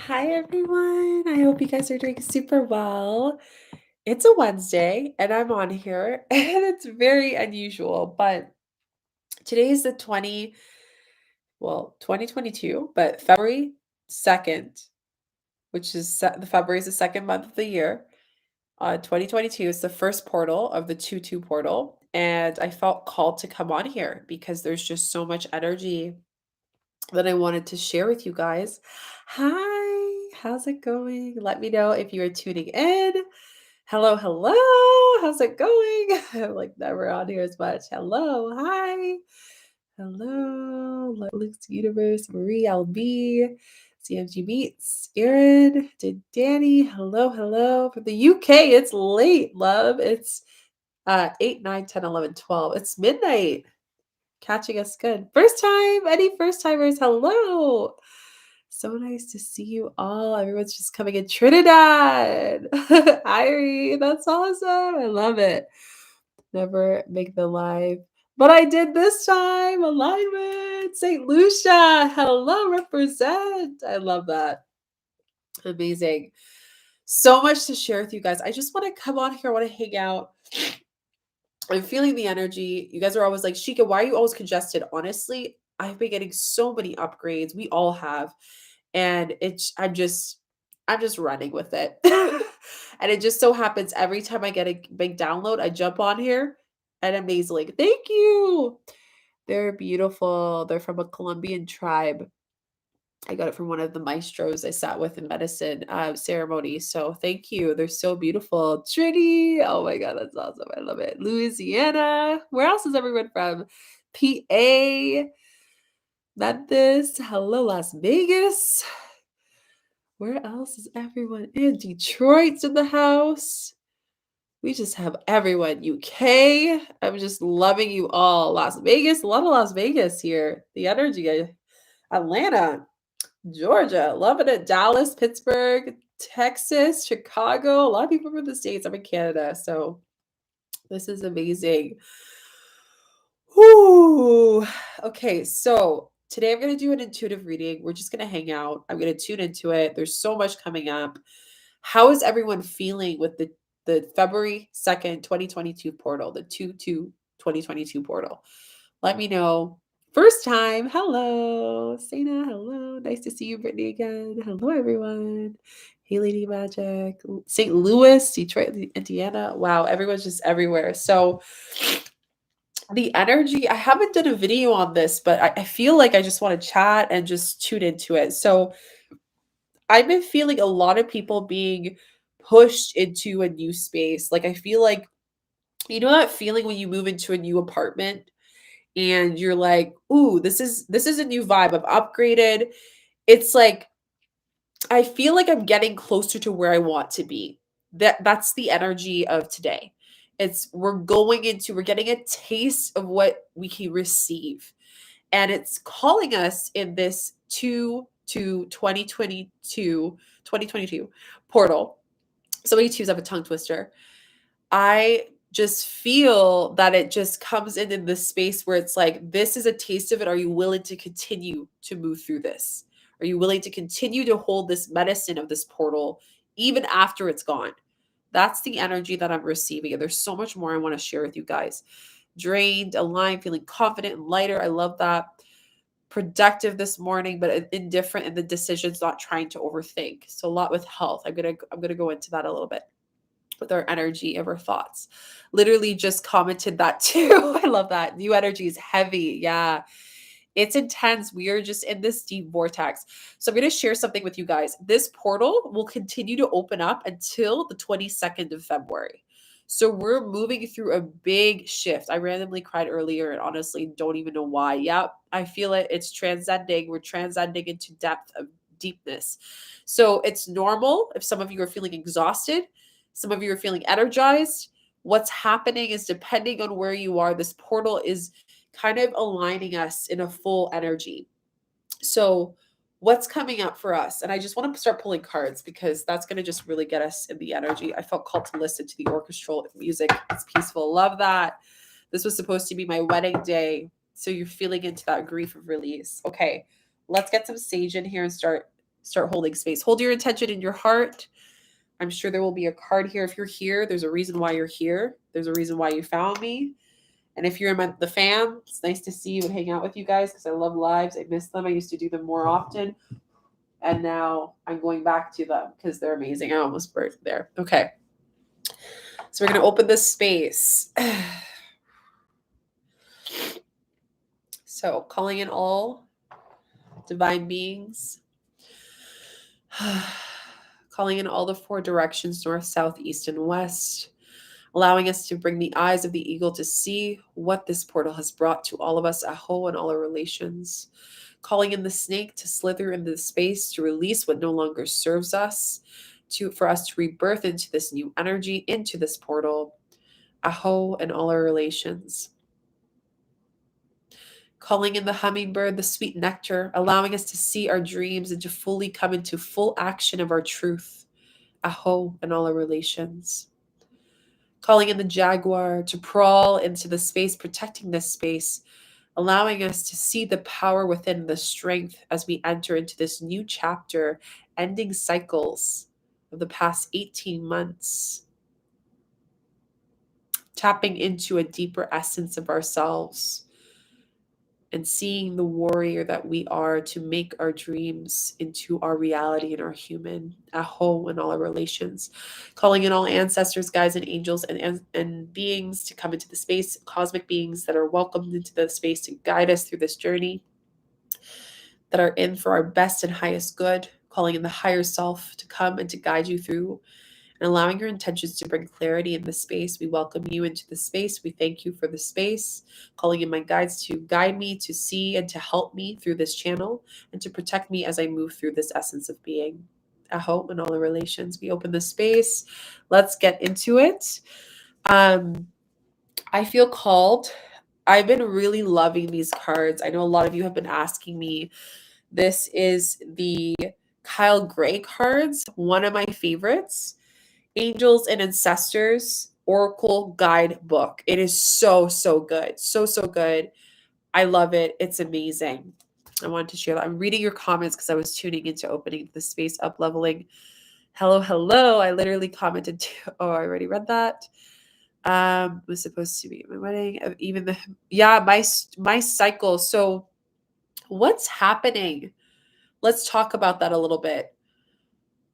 Hi, everyone. I hope you guys are doing super well. It's a Wednesday and I'm on here, and it's very unusual, but today is the 2022, but February 2nd, which is the February is the second month of the year. 2022 is the first portal of the 2-2 portal, and I felt called to come on here because there's just so much energy that I wanted to share with you guys. Hi, how's it going? Let me know if you are tuning in. Hello, hello. How's it going? I'm like never on here as much. Hello, hi. Hello, Luke's Universe, Marie LB, CMG Beats, Erin, to Danny. Hello, hello. From the UK, it's late, love. It's 8, 9, 10, 11, 12. It's midnight. Catching us good. First time, any first timers, hello. So nice to see you all. Everyone's just coming in. Trinidad. Irie, that's awesome. I love it. Never make the live, but I did this time. Alignment. St. Lucia. Hello, represent. I love that. Amazing. So much to share with you guys. I just want to come on here. I want to hang out. I'm feeling the energy. You guys are always like, Shika, why are you always congested? Honestly, I've been getting so many upgrades. We all have. And I'm just running with it. And it just so happens every time I get a big download, I jump on here and I'm nasally. Thank you. They're beautiful. They're from a Colombian tribe. I got it from one of the maestros I sat with in medicine ceremony. So thank you. They're so beautiful. Trinity. Oh my God, that's awesome. I love it. Louisiana. Where else is everyone from? PA. Memphis. Hello, Las Vegas. Where else is everyone in? Detroit's in the house. We just have everyone. UK. I'm just loving you all. Las Vegas. A lot of Las Vegas here. The energy. Atlanta. Georgia, loving it. Dallas, Pittsburgh, Texas, Chicago. A lot of people from the States. I'm in Canada, so this is amazing. Whoo. Okay, so today I'm going to do an intuitive reading. We're just going to hang out. I'm going to tune into it. There's so much coming up. How is everyone feeling with the February 2nd, 2022 portal, the 2/2 2022 portal? Let me know. First time. Hello, Sana. Hello. Nice to see you, Brittany, again. Hello, everyone. Hey, Lady Magic. St. Louis, Detroit, Indiana. Wow, everyone's just everywhere. So, the energy, I haven't done a video on this, but I feel like I just want to chat and just tune into it. So, I've been feeling a lot of people being pushed into a new space. Like, I feel like, you know, that feeling when you move into a new apartment and you're like, "Ooh, this is a new vibe. I've upgraded." It's like I feel like I'm getting closer to where I want to be. That's the energy of today. We're getting a taste of what we can receive. And it's calling us in this 2 to 2022 portal. So many twos have a tongue twister. I just feel that it just comes in this space where it's like, this is a taste of it. Are you willing to continue to move through this? Are you willing to continue to hold this medicine of this portal even after it's gone? That's the energy that I'm receiving. And there's so much more I want to share with you guys. Drained, aligned, feeling confident and lighter. I love that. Productive this morning, but indifferent in the decisions, not trying to overthink. So a lot with health. I'm gonna go into that a little bit with our energy of our thoughts. Literally just commented that too. I love that. New energy is heavy. Yeah. It's intense. We are just in this deep vortex. So I'm going to share something with you guys. This portal will continue to open up until the 22nd of February. So we're moving through a big shift. I randomly cried earlier and honestly don't even know why. Yep, I feel it. It's transcending. We're transcending into depth of deepness. So it's normal if some of you are feeling exhausted, some of you are feeling energized. What's happening is depending on where you are, this portal is kind of aligning us in a full energy. So, what's coming up for us? And I just want to start pulling cards because that's going to just really get us in the energy. I felt called to listen to the orchestral music. It's peaceful. Love that. This was supposed to be my wedding day. So, you're feeling into that grief of release. Okay, let's get some sage in here and start start holding space. Hold your intention in your heart. I'm sure there will be a card here. If you're here, there's a reason why you're here. There's a reason why you found me. And if you're in the fam, it's nice to see you and hang out with you guys because I love lives. I miss them. I used to do them more often. And now I'm going back to them because they're amazing. I almost burst there. Okay. So we're going to open this space. So calling in all divine beings. Calling in all the four directions, north, south, east, and west. Allowing us to bring the eyes of the eagle to see what this portal has brought to all of us, Aho, and all our relations. Calling in the snake to slither into the space to release what no longer serves us, for us to rebirth into this new energy, into this portal, Aho, and all our relations. Calling in the hummingbird, the sweet nectar, allowing us to see our dreams and to fully come into full action of our truth, Aho, and all our relations. Calling in the jaguar to crawl into the space, protecting this space, allowing us to see the power within, the strength as we enter into this new chapter, ending cycles of the past 18 months, tapping into a deeper essence of ourselves and seeing the warrior that we are to make our dreams into our reality and our human, Aho, and all our relations. Calling in all ancestors, guides, and angels and beings to come into the space, cosmic beings that are welcomed into the space to guide us through this journey, that are in for our best and highest good. Calling in the higher self to come and to guide you through, and allowing your intentions to bring clarity in the space. We welcome you into the space. We thank you for the space. Calling in my guides to guide me, to see, and to help me through this channel, and to protect me as I move through this essence of being. Aho, and all the relations. We open the space. Let's get into it. I feel called. I've been really loving these cards. I know a lot of you have been asking me. This is the Kyle Gray cards, one of my favorites. Angels and Ancestors Oracle Guide Book. It is so, so good. So, so good. I love it. It's amazing. I wanted to share that. I'm reading your comments because I was tuning into opening the space, up leveling. Hello, hello. I literally commented too. Oh, I already read that. Was supposed to be at my wedding. My cycle. So what's happening? Let's talk about that a little bit.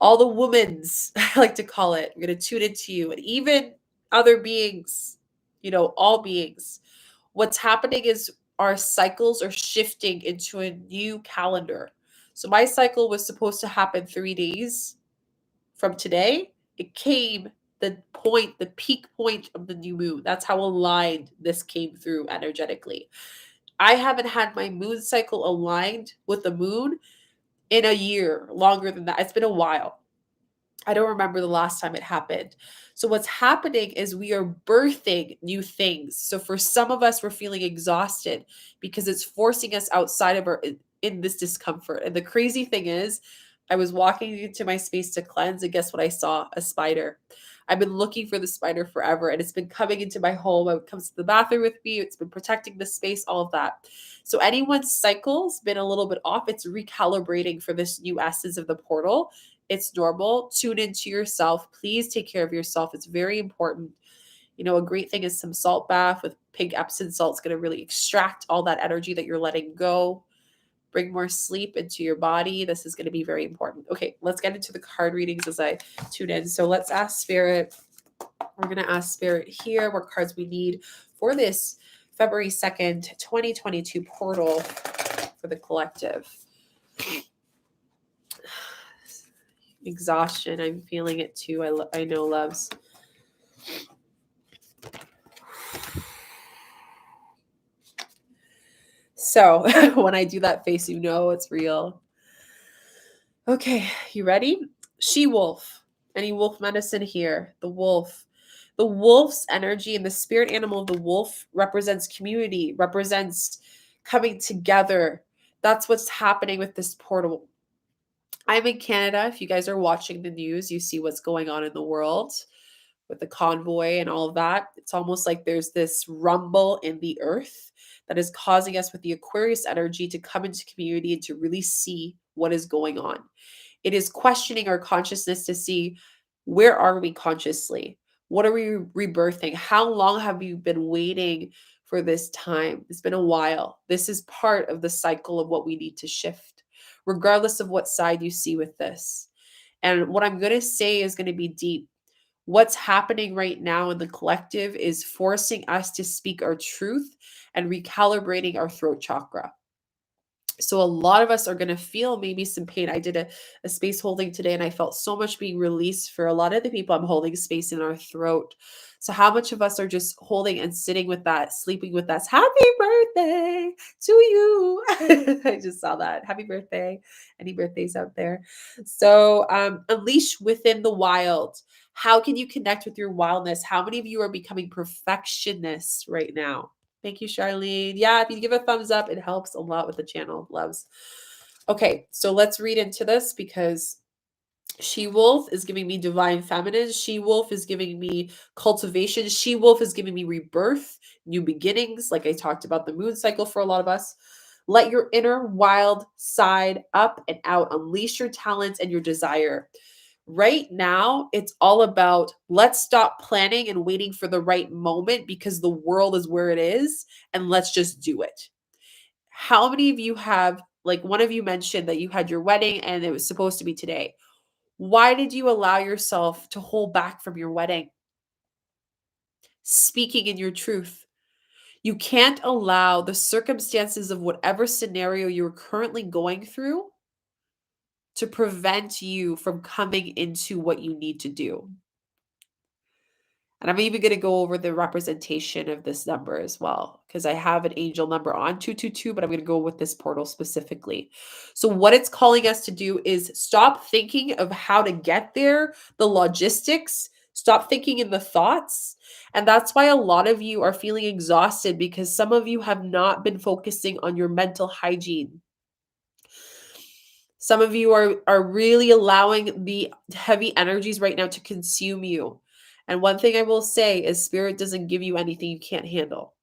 All the womans, I like to call it. I'm going to tune into you, and even other beings, all beings. What's happening is our cycles are shifting into a new calendar. So my cycle was supposed to happen 3 days from today. It came the peak point of the new moon. That's how aligned this came through energetically. I haven't had my moon cycle aligned with the moon in a year, longer than that. It's been a while. I don't remember the last time it happened. So what's happening is we are birthing new things. So for some of us, we're feeling exhausted because it's forcing us outside of in this discomfort. And the crazy thing is, I was walking into my space to cleanse, and guess what I saw? A spider. I've been looking for the spider forever, and it's been coming into my home. It comes to the bathroom with me. It's been protecting the space, all of that. So anyone's cycle's been a little bit off. It's recalibrating for this new essence of the portal. It's normal. Tune into yourself. Please take care of yourself. It's very important. A great thing is some salt bath with pink Epsom salt. It's going to really extract all that energy that you're letting go. Bring more sleep into your body. This is going to be very important. Okay, let's get into the card readings as I tune in. So let's ask Spirit. We're going to ask Spirit here what cards we need for this February 2nd, 2022 portal for the collective. Exhaustion. I'm feeling it too. I know, loves. So when I do that face, it's real. Okay, you ready? She-wolf. Any wolf medicine here? The wolf. The wolf's energy and the spirit animal of the wolf represents community, represents coming together. That's what's happening with this portal. I'm in Canada. If you guys are watching the news, you see what's going on in the world. with the convoy and all of that. It's almost like there's this rumble in the earth that is causing us with the Aquarius energy to come into community and to really see what is going on. It is questioning our consciousness to see, where are we consciously? What are we rebirthing? How long have you been waiting for this time? It's been a while. This is part of the cycle of what we need to shift, regardless of what side you see with this. And what I'm going to say is going to be deep. What's happening right now in the collective is forcing us to speak our truth and recalibrating our throat chakra. So a lot of us are going to feel maybe some pain. I did a space holding today and I felt so much being released for a lot of the people. I'm holding space in our throat. So how much of us are just holding and sitting with that, sleeping with that? Happy birthday to you. I just saw that. Happy birthday. Any birthdays out there? So unleash within the wild. How can you connect with your wildness? How many of you are becoming perfectionists right now? Thank you, Charlene. Yeah, if you give a thumbs up, it helps a lot with the channel. Loves. Okay, so let's read into this because She-Wolf is giving me divine feminine. She-Wolf is giving me cultivation. She-Wolf is giving me rebirth, new beginnings, like I talked about the moon cycle for a lot of us. Let your inner wild side up and out. Unleash your talents and your desire. Right now, it's all about let's stop planning and waiting for the right moment because the world is where it is, and let's just do it. How many of you have, like one of you mentioned that you had your wedding and it was supposed to be today? Why did you allow yourself to hold back from your wedding? Speaking in your truth. You can't allow the circumstances of whatever scenario you're currently going through to prevent you from coming into what you need to do. And I'm even going to go over the representation of this number as well, because I have an angel number on 222, but I'm going to go with this portal specifically. So what it's calling us to do is stop thinking of how to get there, the logistics, stop thinking in the thoughts. And that's why a lot of you are feeling exhausted because some of you have not been focusing on your mental hygiene. Some of you are really allowing the heavy energies right now to consume you. And one thing I will say is spirit doesn't give you anything you can't handle.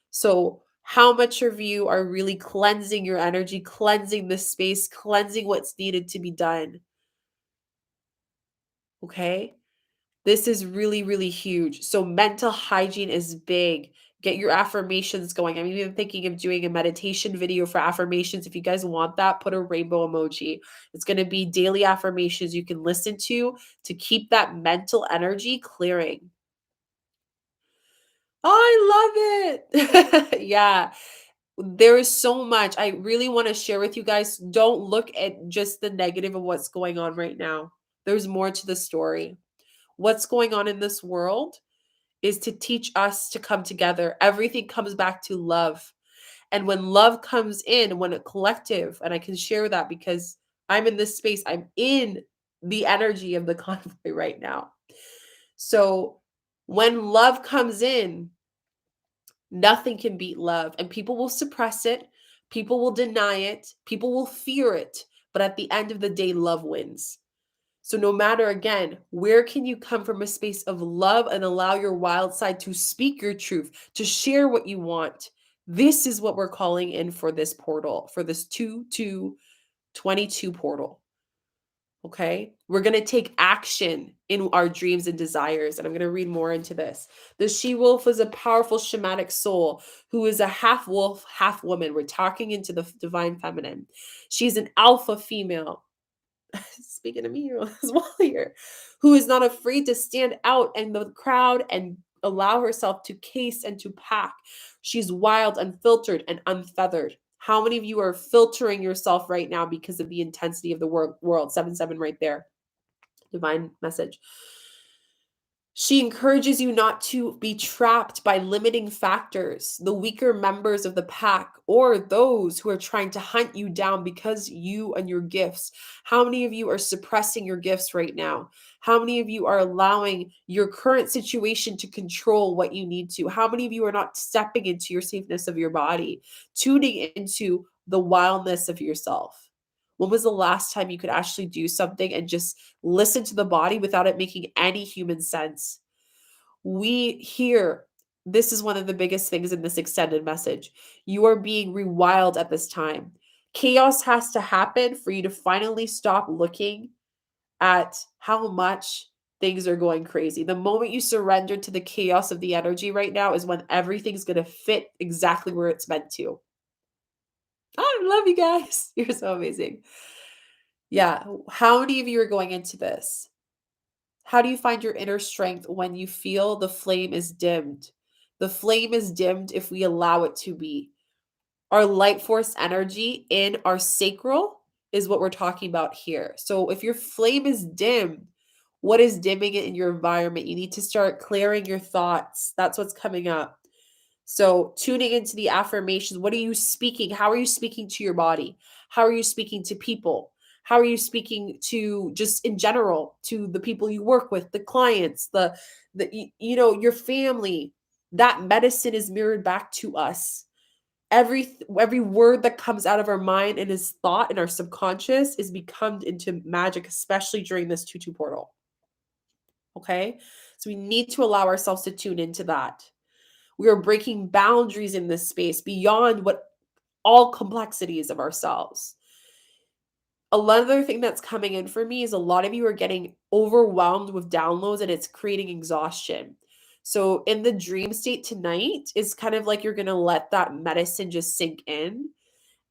So how much of you are really cleansing your energy, cleansing the space, cleansing what's needed to be done? Okay? This is really, really huge. So mental hygiene is big. Get your affirmations going. I'm even thinking of doing a meditation video for affirmations. If you guys want that, put a rainbow emoji. It's going to be daily affirmations you can listen to keep that mental energy clearing. Oh, I love it. Yeah. There is so much I really want to share with you guys. Don't look at just the negative of what's going on right now. There's more to the story. What's going on in this world is to teach us to come together. Everything comes back to love. And when love comes in, when a collective, and I can share that because I'm in this space, I'm in the energy of the convoy right now. So when love comes in, nothing can beat love. And people will suppress it, people will deny it, people will fear it. But at the end of the day, love wins. So no matter, again, where can you come from a space of love and allow your wild side to speak your truth, to share what you want? This is what we're calling in for this portal, for this 2222 portal. Okay? We're going to take action in our dreams and desires. And I'm going to read more into this. The she-wolf is a powerful shamanic soul who is a half wolf, half woman. We're talking into the divine feminine. She's an alpha female. Speaking of me as well here, who is not afraid to stand out in the crowd and allow herself to case and to pack. She's wild, unfiltered, and unfeathered. How many of you are filtering yourself right now because of the intensity of the world? 7-7 right there. Divine message. She encourages you not to be trapped by limiting factors, the weaker members of the pack, or those who are trying to hunt you down because you and your gifts. How many of you are suppressing your gifts right now? How many of you are allowing your current situation to control what you need to? How many of you are not stepping into your safeness of your body, tuning into the wildness of yourself? When was the last time you could actually do something and just listen to the body without it making any human sense? This is one of the biggest things in this extended message. You are being rewild at this time. Chaos has to happen for you to finally stop looking at how much things are going crazy. The moment you surrender to the chaos of the energy right now is when everything's going to fit exactly where it's meant to. I love you guys. You're so amazing. Yeah. How many of you are going into this? How do you find your inner strength when you feel the flame is dimmed? The flame is dimmed if we allow it to be. Our light force energy in our sacral is what we're talking about here. So if your flame is dim, what is dimming it in your environment? You need to start clearing your thoughts. That's what's coming up. So tuning into the affirmations. What are you speaking? How are you speaking to your body? How are you speaking to people? How are you speaking to just in general to the people you work with, the clients, your family? That medicine is mirrored back to us. Every word that comes out of our mind and is thought in our subconscious is become into magic, especially during this 2-2 portal. Okay? So we need to allow ourselves to tune into that. We are breaking boundaries in this space beyond what all complexities of ourselves. Another thing that's coming in for me is a lot of you are getting overwhelmed with downloads and it's creating exhaustion. So in the dream state tonight, it's kind of like you're going to let that medicine just sink in.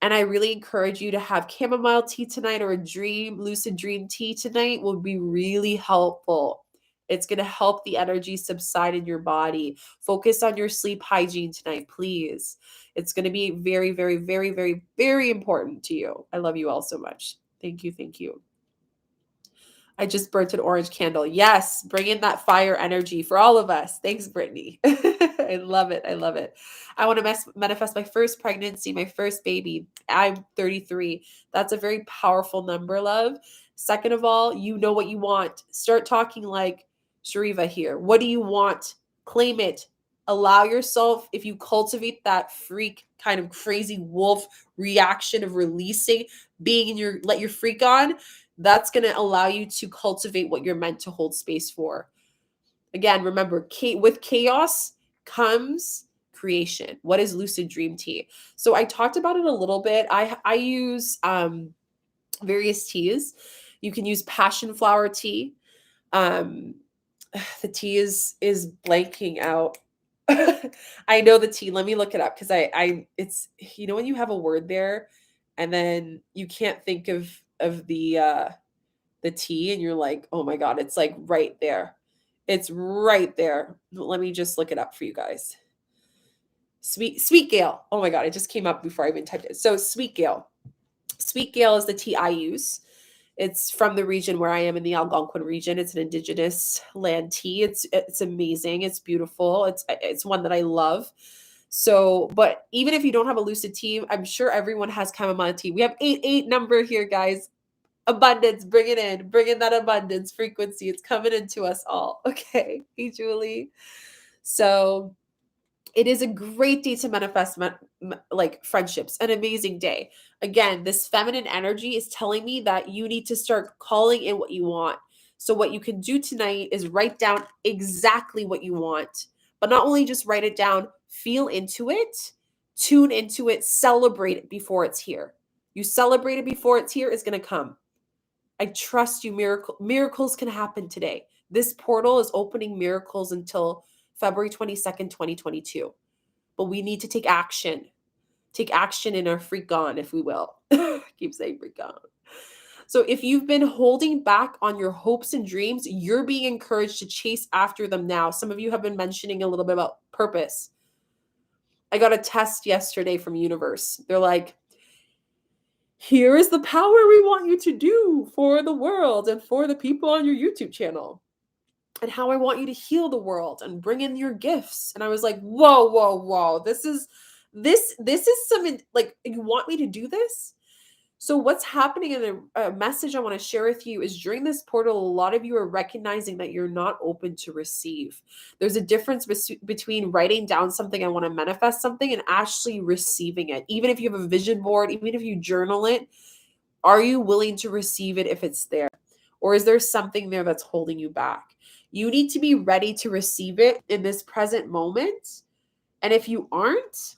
And I really encourage you to have chamomile tea tonight or a lucid dream tea tonight will be really helpful. It's going to help the energy subside in your body. Focus on your sleep hygiene tonight, please. It's going to be very, very, very, very, very important to you. I love you all so much. Thank you. Thank you. I just burnt an orange candle. Yes, bring in that fire energy for all of us. Thanks, Brittany. I love it. I love it. I want to manifest my first pregnancy, my first baby. I'm 33. That's a very powerful number, love. Second of all, you know what you want. Start talking like Shariva here. What do you want? Claim it. Allow yourself, if you cultivate that freak kind of crazy wolf reaction of releasing, let your freak on, that's going to allow you to cultivate what you're meant to hold space for. Again, remember, with chaos comes creation. What is lucid dream tea? So I talked about it a little bit. I use various teas. You can use passion flower tea. The tea is blanking out. I know the tea. Let me look it up because it's when you have a word there and then you can't think of the tea and you're like, oh my God, it's like right there. It's right there. Let me just look it up for you guys. Sweet Gale. Oh my God, it just came up before I even typed it. So Sweet Gale. Sweet Gale is the tea I use. It's from the region where I am in the Algonquin region. It's an indigenous land tea. It's amazing. It's beautiful. It's one that I love. So, but even if you don't have a lucid tea, I'm sure everyone has chamomile tea. We have 88 number here, guys. Abundance, bring it in. Bring in that abundance frequency. It's coming into us all. Okay. Hey, Julie. So it is a great day to manifest like friendships, an amazing day. Again, this feminine energy is telling me that you need to start calling in what you want. So what you can do tonight is write down exactly what you want, but not only just write it down, feel into it, tune into it, celebrate it before it's here. You celebrate it before it's here, it's going to come. I trust you. Miracles can happen today. This portal is opening miracles until February 22nd, 2022. But we need to take action. Take action in our freak on, if we will. Keep saying freak on. So if you've been holding back on your hopes and dreams, you're being encouraged to chase after them now. Some of you have been mentioning a little bit about purpose. I got a test yesterday from Universe. They're like, here is the power we want you to do for the world and for the people on your YouTube channel, and how I want you to heal the world and bring in your gifts. And I was like, whoa, whoa, whoa. This is some, like, you want me to do this? So what's happening in a message I want to share with you is during this portal, a lot of you are recognizing that you're not open to receive. There's a difference between writing down something, I want to manifest something, and actually receiving it. Even if you have a vision board, even if you journal it, are you willing to receive it if it's there? Or is there something there that's holding you back? You need to be ready to receive it in this present moment. And if you aren't,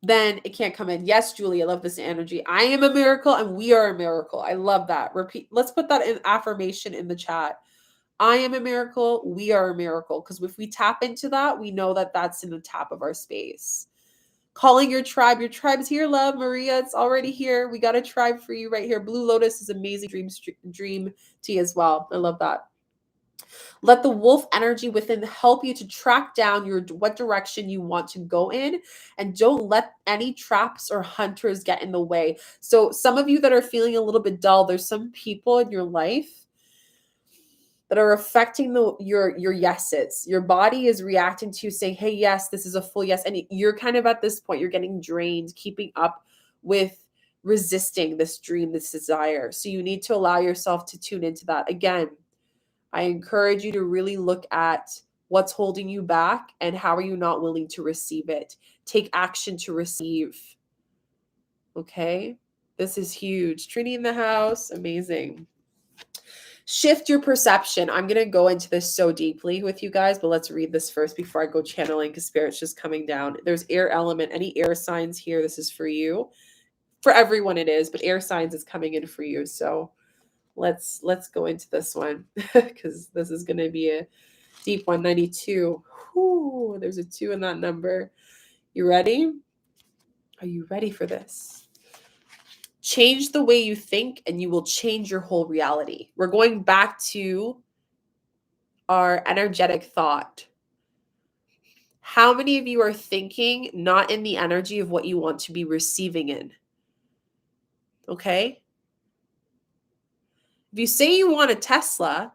then it can't come in. Yes, Julie, I love this energy. I am a miracle and we are a miracle. I love that. Repeat. Let's put that in affirmation in the chat. I am a miracle. We are a miracle. Because if we tap into that, we know that that's in the tap of our space. Calling your tribe. Your tribe is here, love. Maria, it's already here. We got a tribe for you right here. Blue Lotus is amazing dream tea as well. I love that. Let the wolf energy within help you to track down what direction you want to go in, and don't let any traps or hunters get in the way. So some of you that are feeling a little bit dull, there's some people in your life that are affecting your yeses. Your body is reacting to you saying, hey, yes, this is a full yes. And you're kind of at this point, you're getting drained, keeping up with resisting this dream, this desire. So you need to allow yourself to tune into that. Again, I encourage you to really look at what's holding you back and how are you not willing to receive it. Take action to receive. Okay? This is huge. Trini in the house. Amazing. Shift your perception. I'm going to go into this so deeply with you guys, but let's read this first before I go channeling because Spirit's just coming down. There's air element. Any air signs here, this is for you. For everyone it is, but air signs is coming in for you. So let's go into this one because this is going to be a deep 192. Whew, there's a 2 in that number. You ready? Are you ready for this? Change the way you think and you will change your whole reality. We're going back to our energetic thought. How many of you are thinking not in the energy of what you want to be receiving in? Okay? If you say you want a Tesla,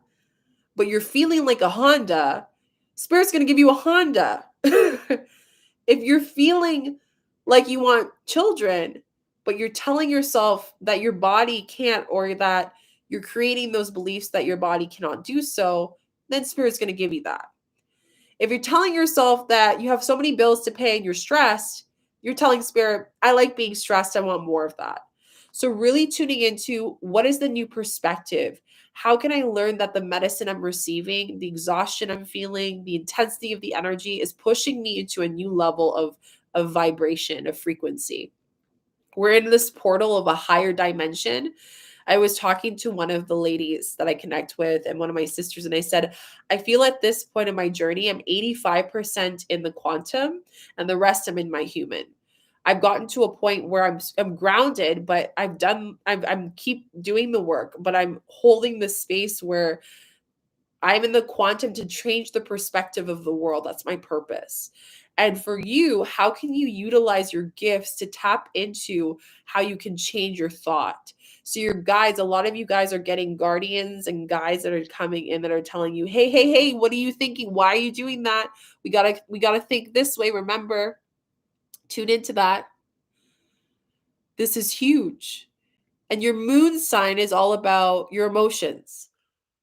but you're feeling like a Honda, Spirit's going to give you a Honda. If you're feeling like you want children, but you're telling yourself that your body can't, or that you're creating those beliefs that your body cannot do so, then Spirit's going to give you that. If you're telling yourself that you have so many bills to pay and you're stressed, you're telling Spirit, I like being stressed. I want more of that. So really tuning into what is the new perspective? How can I learn that the medicine I'm receiving, the exhaustion I'm feeling, the intensity of the energy is pushing me into a new level of vibration, of frequency? We're in this portal of a higher dimension. I was talking to one of the ladies that I connect with and one of my sisters, and I said, I feel at this point in my journey, I'm 85% in the quantum and the rest I'm in my human. I've gotten to a point where I'm grounded, but I'm keep doing the work, but I'm holding the space where I'm in the quantum to change the perspective of the world. That's my purpose. And for you, how can you utilize your gifts to tap into how you can change your thought? So your guides, a lot of you guys are getting guardians and guides that are coming in that are telling you, hey, hey, hey, what are you thinking? Why are you doing that? We gotta think this way. Remember, tune into that. This is huge. And your moon sign is all about your emotions.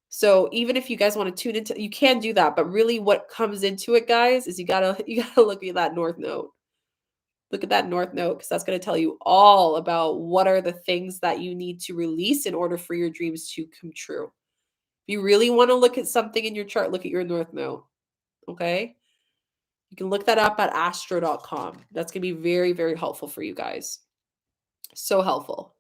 So even if you guys want to tune into, you can do that. But really what comes into it, guys, is you gotta look at that north node. Look at that north node, because that's going to tell you all about what are the things that you need to release in order for your dreams to come true. If you really want to look at something in your chart, look at your north node. Okay. You can look that up at astro.com. That's going to be very, very helpful for you guys. So helpful.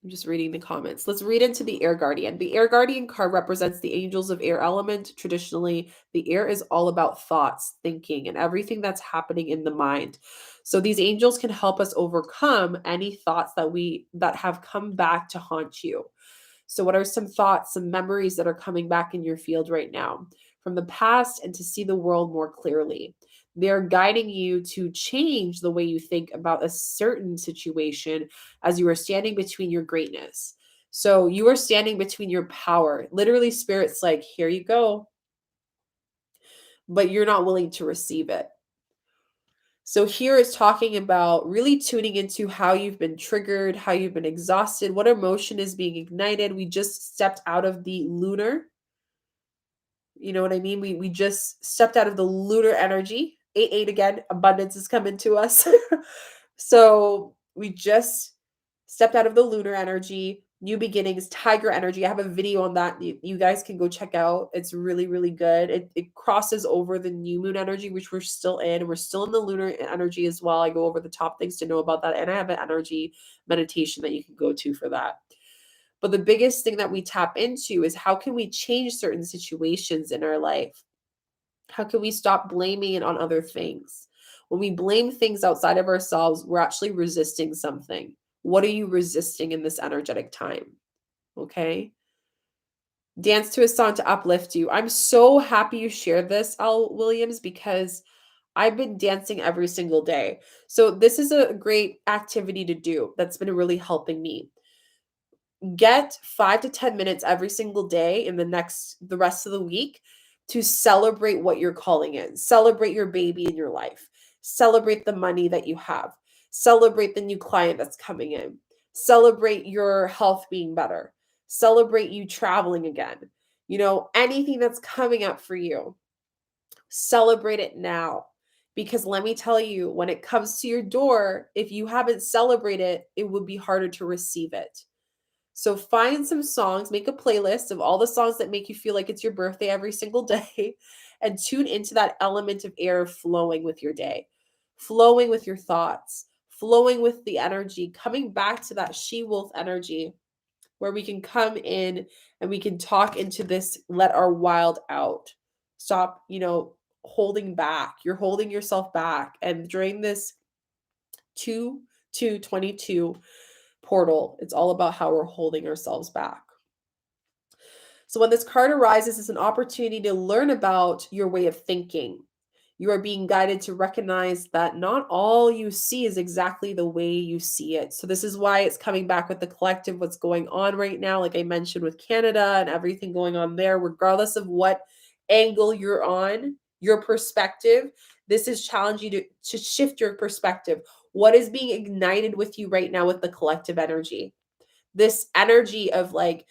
I'm just reading the comments. Let's read into the Air Guardian. The Air Guardian card represents the angels of air element. Traditionally, the air is all about thoughts, thinking, and everything that's happening in the mind. So these angels can help us overcome any thoughts that have come back to haunt you. So what are some thoughts, some memories that are coming back in your field right now from the past, and to see the world more clearly? They're guiding you to change the way you think about a certain situation as you are standing between your greatness. So you are standing between your power. Literally, Spirit's like, here you go. But you're not willing to receive it. So here it's talking about really tuning into how you've been triggered, how you've been exhausted, what emotion is being ignited. We just stepped out of the lunar. You know what I mean? We just stepped out of the lunar energy. 8-8 again, abundance is coming to us. So we just stepped out of the lunar energy. new beginnings, tiger energy. I have a video on that you guys can go check out. It's really, really good. It crosses over the new moon energy, which we're still in. We're still in the lunar energy as well. I go over the top things to know about that. And I have an energy meditation that you can go to for that. But the biggest thing that we tap into is how can we change certain situations in our life? How can we stop blaming it on other things? When we blame things outside of ourselves, we're actually resisting something. What are you resisting in this energetic time? Okay. Dance to a song to uplift you. I'm so happy you shared this, Al Williams, because I've been dancing every single day. So this is a great activity to do that's been really helping me. Get 5 to 10 minutes every single day in the rest of the week to celebrate what you're calling in. Celebrate your baby in your life. Celebrate the money that you have. Celebrate the new client that's coming in. Celebrate your health being better. Celebrate you traveling again. Anything that's coming up for you, celebrate it now. Because let me tell you, when it comes to your door, if you haven't celebrated, it would be harder to receive it. So find some songs, make a playlist of all the songs that make you feel like it's your birthday every single day, and tune into that element of air flowing with your day, flowing with your thoughts, flowing with the energy, coming back to that she-wolf energy where we can come in and we can talk into this, let our wild out. Stop, holding back. You're holding yourself back. And during this 2/2/22 portal, it's all about how we're holding ourselves back. So when this card arises, it's an opportunity to learn about your way of thinking. You are being guided to recognize that not all you see is exactly the way you see it. So this is why it's coming back with the collective, what's going on right now, like I mentioned with Canada and everything going on there, regardless of what angle you're on, your perspective, this is challenging you to shift your perspective. What is being ignited with you right now with the collective energy? This energy of like,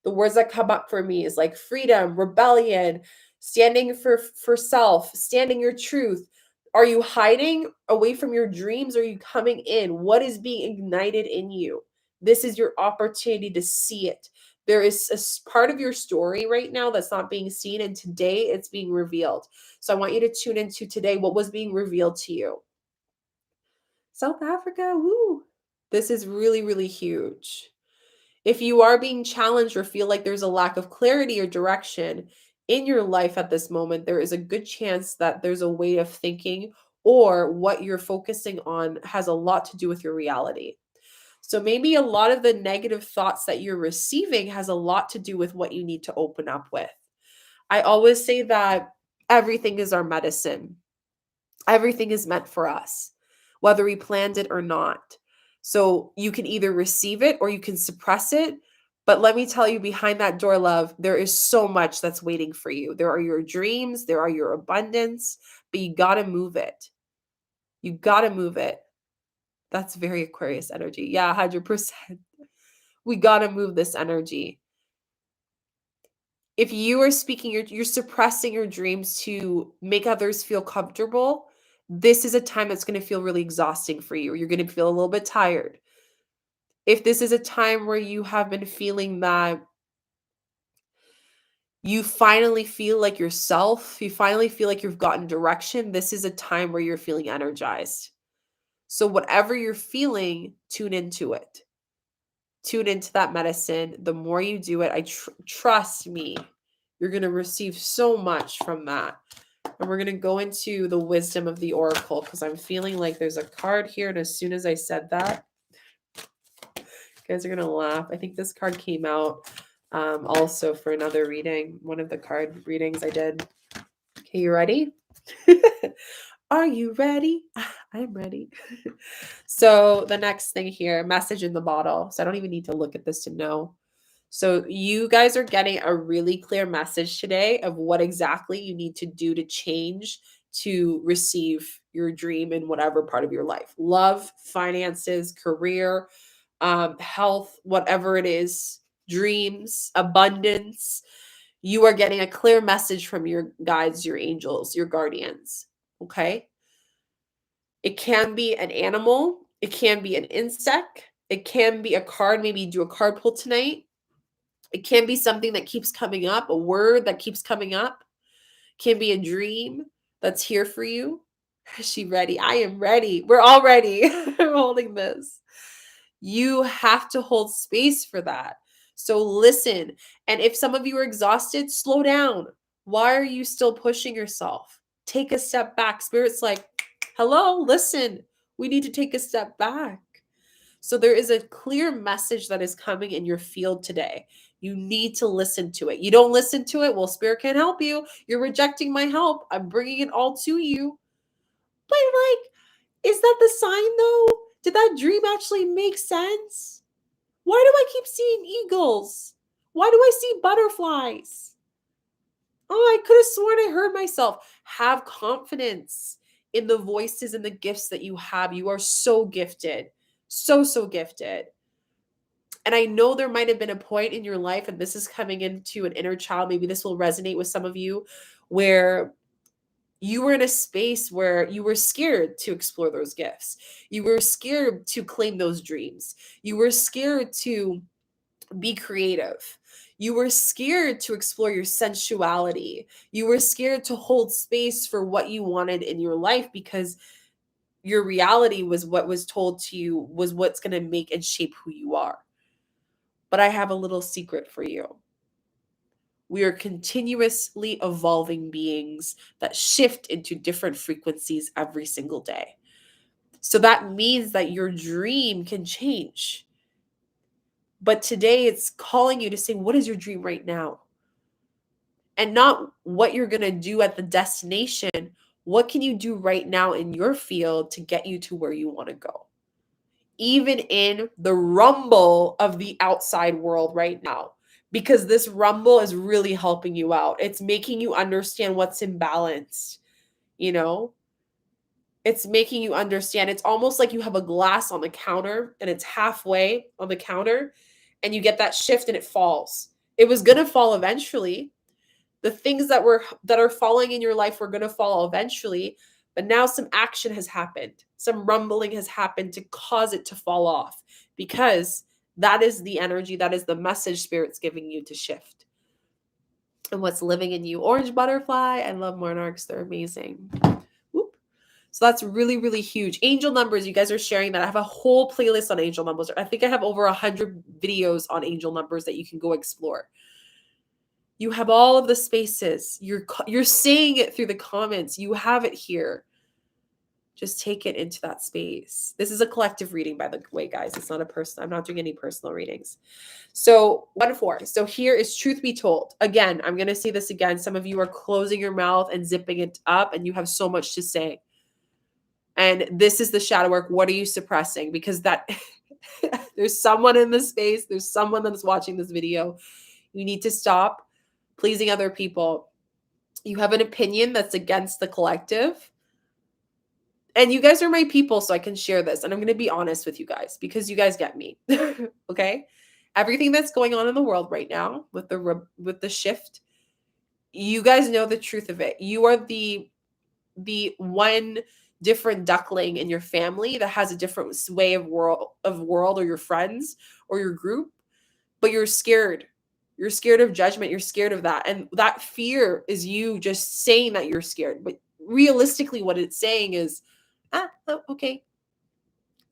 the words that come up for me is like freedom, rebellion, standing for self, standing your truth. Are you hiding away from your dreams? Or are you coming in? What is being ignited in you? This is your opportunity to see it. There is a part of your story right now that's not being seen, and today it's being revealed. So I want you to tune into today what was being revealed to you. South Africa, woo! This is really, really huge. If you are being challenged or feel like there's a lack of clarity or direction in your life at this moment, there is a good chance that there's a way of thinking or what you're focusing on has a lot to do with your reality. So maybe a lot of the negative thoughts that you're receiving has a lot to do with what you need to open up with. I always say that everything is our medicine. Everything is meant for us, whether we planned it or not. So you can either receive it or you can suppress it. But let me tell you, behind that door, love, there is so much that's waiting for you. There are your dreams, there are your abundance, but you got to move it. You got to move it. That's very Aquarius energy. Yeah, 100%. We got to move this energy. If you are speaking, you're suppressing your dreams to make others feel comfortable, this is a time that's going to feel really exhausting for you. You're going to feel a little bit tired. If this is a time where you have been feeling that you finally feel like yourself, you finally feel like you've gotten direction, this is a time where you're feeling energized. So whatever you're feeling, tune into it. Tune into that medicine. The more you do it, trust me, you're going to receive so much from that. And we're going to go into the wisdom of the oracle because I'm feeling like there's a card here. And as soon as I said that, you guys are going to laugh. I think this card came out also for another reading, one of the card readings I did. Okay, you ready? Are you ready? I'm ready. So the next thing here, message in the bottle. So I don't even need to look at this to know. So you guys are getting a really clear message today of what exactly you need to do to change to receive your dream in whatever part of your life. Love, finances, career, health, whatever it is, dreams, abundance. You are getting a clear message from your guides, your angels, your guardians. Okay? It can be an animal, it can be an insect, It can be a card, maybe do a card pull tonight. It can be something that keeps coming up, a word that keeps coming up. It can be a dream that's here for you. Is she ready? I am ready. We're all ready. I'm holding this. You have to hold space for that. So listen. And if some of you are exhausted, slow down. Why are you still pushing yourself? Take a step back. Spirit's like, hello, listen. We need to take a step back. So there is a clear message that is coming in your field today. You need to listen to it. You don't listen to it, well, Spirit can't help you. You're rejecting my help. I'm bringing it all to you. But like, is that the sign though? Did that dream actually make sense? Why do I keep seeing eagles? Why do I see butterflies? Oh, I could have sworn I heard myself. Have confidence in the voices and the gifts that you have. You are so gifted. So, so gifted. And I know there might have been a point in your life, and this is coming into an inner child. Maybe this will resonate with some of you, where you were in a space where you were scared to explore those gifts. You were scared to claim those dreams. You were scared to be creative. You were scared to explore your sensuality. You were scared to hold space for what you wanted in your life because your reality was what was told to you was what's going to make and shape who you are. But I have a little secret for you. We are continuously evolving beings that shift into different frequencies every single day. So that means that your dream can change. But today it's calling you to say, what is your dream right now? And not what you're going to do at the destination. What can you do right now in your field to get you to where you want to go? Even in the rumble of the outside world right now, because this rumble is really helping you out. It's making you understand what's imbalanced, you know? It's making you understand. It's almost like you have a glass on the counter and it's halfway on the counter and you get that shift and it falls. It was going to fall eventually. The things that are falling in your life were going to fall eventually, but now some action has happened. Some rumbling has happened to cause it to fall off, because that is the energy, that is the message Spirit's giving you to shift. And what's living in you. Orange butterfly. I love monarchs. They're amazing. Whoop. So that's really, really huge. Angel numbers, you guys are sharing that. I have a whole playlist on angel numbers. I think I have over 100 videos on angel numbers that you can go explore. You have all of the spaces. You're seeing it through the comments. You have it here. Just take it into that space. This is a collective reading, by the way, guys. It's not a person. I'm not doing any personal readings. So 1-4. So here is truth be told. Again, I'm going to say this again. Some of you are closing your mouth and zipping it up, and you have so much to say. And this is the shadow work. What are you suppressing? Because that there's someone in this space. There's someone that's watching this video. You need to stop pleasing other people. You have an opinion that's against the collective. And you guys are my people, so I can share this. And I'm going to be honest with you guys because you guys get me. Okay? Everything that's going on in the world right now with the shift, you guys know the truth of it. You are the one different duckling in your family that has a different way of world or your friends or your group, but you're scared. You're scared of judgment. You're scared of that. And that fear is you just saying that you're scared. But realistically, what it's saying is, oh, okay.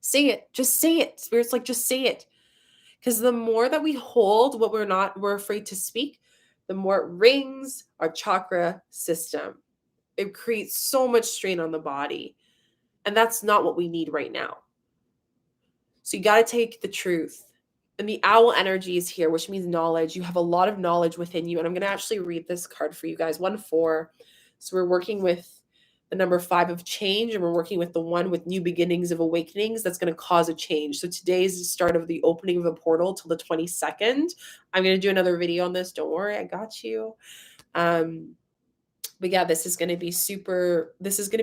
Say it. Just say it. Spirit's like, just say it. Because the more that we hold what we're afraid to speak, the more it rings our chakra system. It creates so much strain on the body. And that's not what we need right now. So you got to take the truth. And the owl energy is here, which means knowledge. You have a lot of knowledge within you. And I'm going to actually read this card for you guys. 1-4. So we're working with the number 5 of change, and we're working with the 1 with new beginnings of awakenings. That's going to cause a change. So today is the start of the opening of a portal till the 22nd. I'm going to do another video on this. Don't worry. I got you. But yeah, this is going to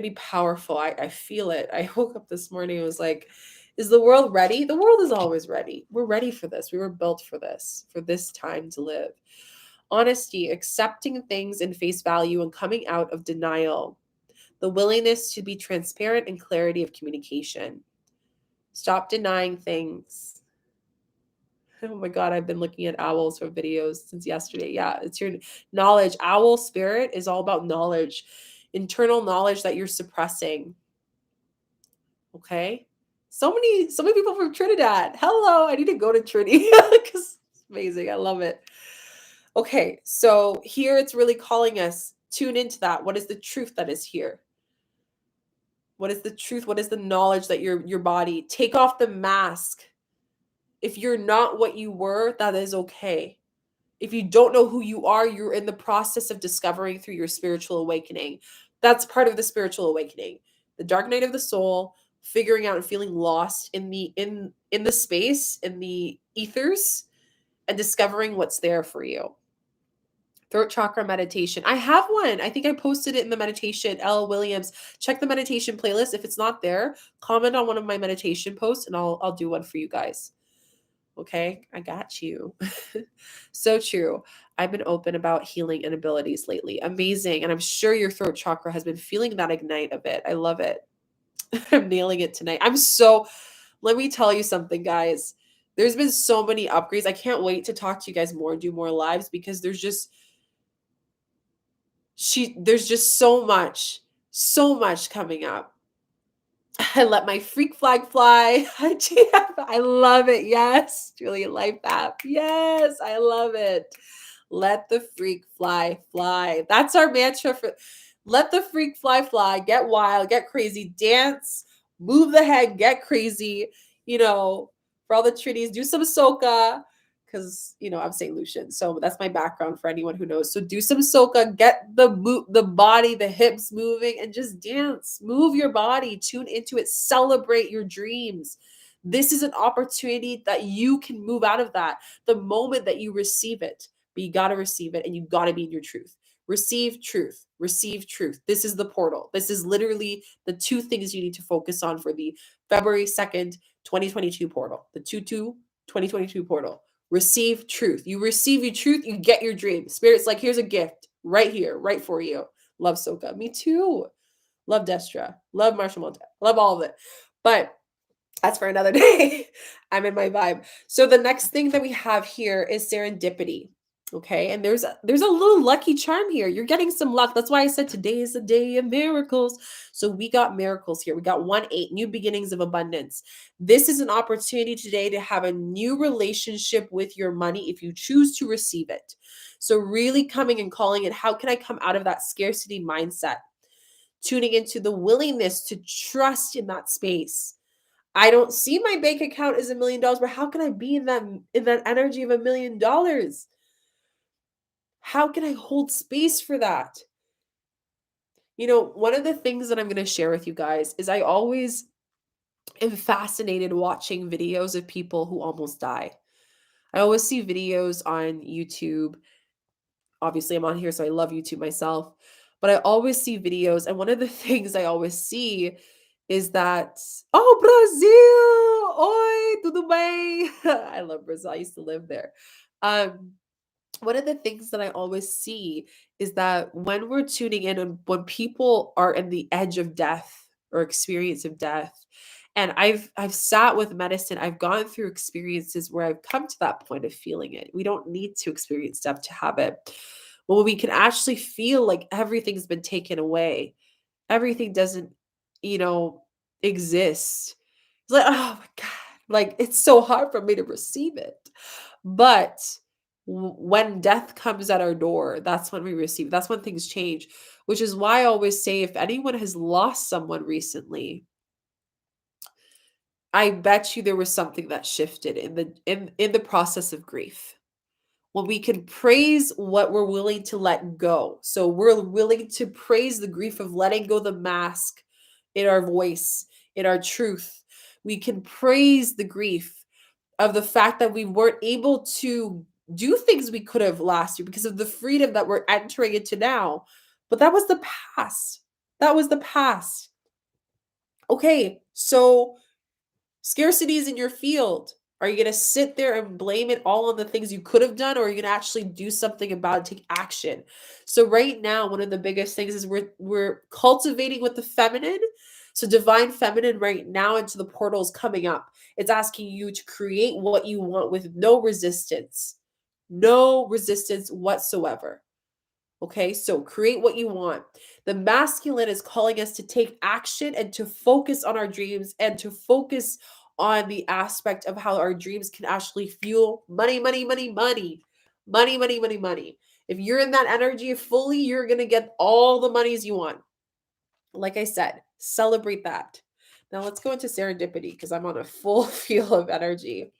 be powerful. I feel it. I woke up this morning. I was like, is the world ready? The world is always ready. We're ready for this. We were built for this time to live. Honesty, accepting things in face value and coming out of denial. The willingness to be transparent and clarity of communication. Stop denying things. Oh my God, I've been looking at owls for videos since yesterday. Yeah, it's your knowledge. Owl spirit is all about knowledge, internal knowledge that you're suppressing. Okay. So many people from Trinidad. Hello, I need to go to Trinity because it's amazing. I love it. Okay, so here it's really calling us tune into that. What is the truth that is here? What is the truth? What is the knowledge that your body? Take off the mask. If you're not what you were, that is okay. If you don't know who you are, you're in the process of discovering through your spiritual awakening. That's part of the spiritual awakening. The dark night of the soul, figuring out and feeling lost in the space, in the ethers, and discovering what's there for you. Throat chakra meditation. I have one. I think I posted it in the meditation. L. Williams. Check the meditation playlist. If it's not there, comment on one of my meditation posts and I'll do one for you guys. Okay, I got you. So true. I've been open about healing and abilities lately. Amazing. And I'm sure your throat chakra has been feeling that ignite a bit. I love it. I'm nailing it tonight. Let me tell you something, guys. There's been so many upgrades. I can't wait to talk to you guys more, do more lives because there's just so much coming up. I let my freak flag fly. I love it. Yes. Julia Life app. Yes. I love it. Let the freak fly fly. That's our mantra for let the freak fly, get wild, get crazy, dance, move the head, get crazy. For all the Trinis, do some soca because I'm St. Lucian, so that's my background for anyone who knows. So do some soca, get the body, the hips moving, and just dance. Move your body, tune into it, celebrate your dreams. This is an opportunity that you can move out of that the moment that you receive it. But you got to receive it, and you got to be in your truth. Receive truth. Receive truth. This is the portal. This is literally the two things you need to focus on for the February 2nd, 2022 portal. The 2022 portal. Receive truth. You receive your truth, you get your dream. Spirit's like, here's a gift right here, right for you. Love Soka. Me too. Love Destra. Love Marshall Monte. Love all of it. But that's for another day. I'm in my vibe. So the next thing that we have here is serendipity. Okay. And there's a little lucky charm here. You're getting some luck. That's why I said today is a day of miracles. So we got miracles here. We got 1-8, new beginnings of abundance. This is an opportunity today to have a new relationship with your money if you choose to receive it. So really coming and calling it, how can I come out of that scarcity mindset? Tuning into the willingness to trust in that space. I don't see my bank account as $1 million, but how can I be in that energy of $1 million? How can I hold space for that? One of the things that I'm going to share with you guys is I always am fascinated watching videos of people who almost die. I always see videos on YouTube. Obviously, I'm on here, so I love YouTube myself. But I always see videos, and one of the things I always see is that, oh, Brazil! Oi, tudo bem? I love Brazil. I used to live there. One of the things that I always see is that when we're tuning in and when people are in the edge of death or experience of death, and I've sat with medicine, I've gone through experiences where I've come to that point of feeling it. We don't need to experience death to have it. Well, we can actually feel like everything's been taken away. Everything doesn't, exist. It's like, oh my God, like it's so hard for me to receive it. But when death comes at our door, that's when we receive. That's when things change, which is why I always say if anyone has lost someone recently, I bet you there was something that shifted in the process of grief. When we can praise what we're willing to let go. So we're willing to praise the grief of letting go the mask in our voice, in our truth. We can praise the grief of the fact that we weren't able to do things we could have last year because of the freedom that we're entering into now. But that was the past. That was the past. Okay, so scarcity is in your field. Are you going to sit there and blame it all on the things you could have done, or are you going to actually do something about it, take action? So right now, one of the biggest things is we're cultivating with the feminine. So divine feminine right now into the portals coming up. It's asking you to create what you want with no resistance. No resistance whatsoever. Okay, so create what you want. The masculine is calling us to take action and to focus on our dreams and to focus on the aspect of how our dreams can actually fuel money, money, money, money, money, money, money, money. If you're in that energy fully, you're going to get all the monies you want. Like I said, celebrate that. Now let's go into serendipity because I'm on a full field of energy.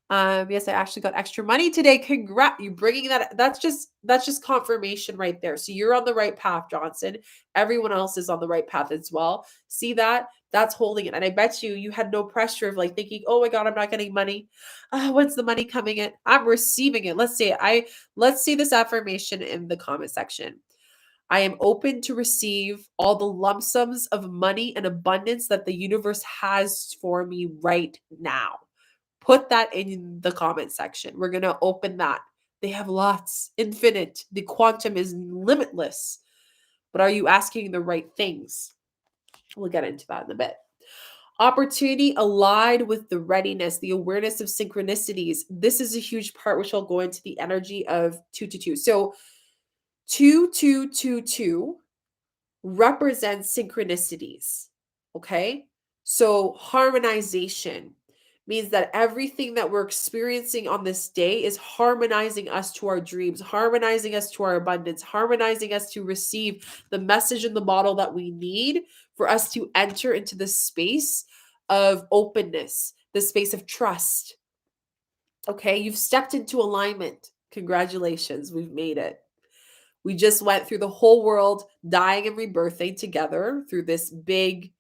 Yes, I actually got extra money today. Congrats. You bringing that. That's just confirmation right there. So you're on the right path, Johnson. Everyone else is on the right path as well. See that? That's holding it. And I bet you had no pressure of like thinking, oh my God, I'm not getting money. When's the money coming in? I'm receiving it. Let's see this affirmation in the comment section. I am open to receive all the lump sums of money and abundance that the universe has for me right now. Put that in the comment section. We're going to open that. They have lots, infinite. The quantum is limitless. But are you asking the right things? We'll get into that in a bit. Opportunity allied with the readiness, the awareness of synchronicities. This is a huge part, which will go into the energy of 222. So 2222 represents synchronicities. Okay. So harmonization means that everything that we're experiencing on this day is harmonizing us to our dreams, harmonizing us to our abundance, harmonizing us to receive the message in the bottle that we need for us to enter into the space of openness, the space of trust. Okay. You've stepped into alignment. Congratulations. We've made it. We just went through the whole world dying and rebirthing together through this big,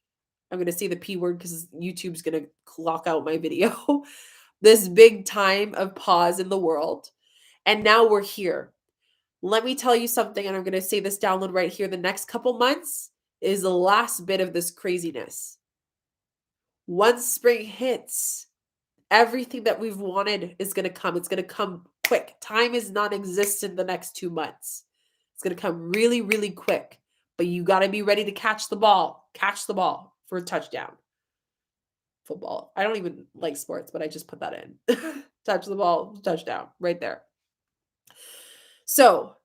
I'm going to say the P word because YouTube's going to clock out my video, this big time of pause in the world. And now we're here. Let me tell you something, and I'm going to say this download right here. The next couple months is the last bit of this craziness. Once spring hits, everything that we've wanted is going to come. It's going to come quick. Time is non-existent the next 2 months. It's going to come really, really quick, but you got to be ready to catch the ball for a touchdown. Football. I don't even like sports, but I just put that in. Touch the ball, touchdown, right there. So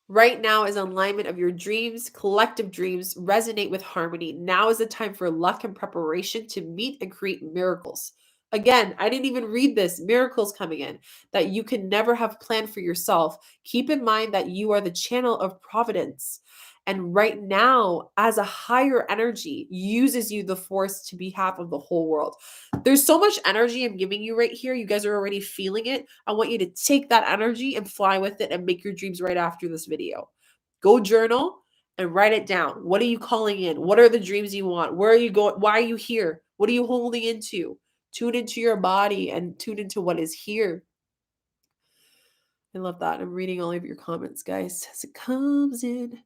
right now is alignment of your dreams, collective dreams, resonate with harmony. Now is the time for luck and preparation to meet and create miracles. Again, I didn't even read this. Miracles coming in that you can never have planned for yourself. Keep in mind that you are the channel of providence. And right now, as a higher energy, uses you the force to behalf of the whole world. There's so much energy I'm giving you right here. You guys are already feeling it. I want you to take that energy and fly with it and make your dreams right after this video. Go journal and write it down. What are you calling in? What are the dreams you want? Where are you going? Why are you here? What are you holding into? Tune into your body and tune into what is here. I love that. I'm reading all of your comments, guys, as it comes in.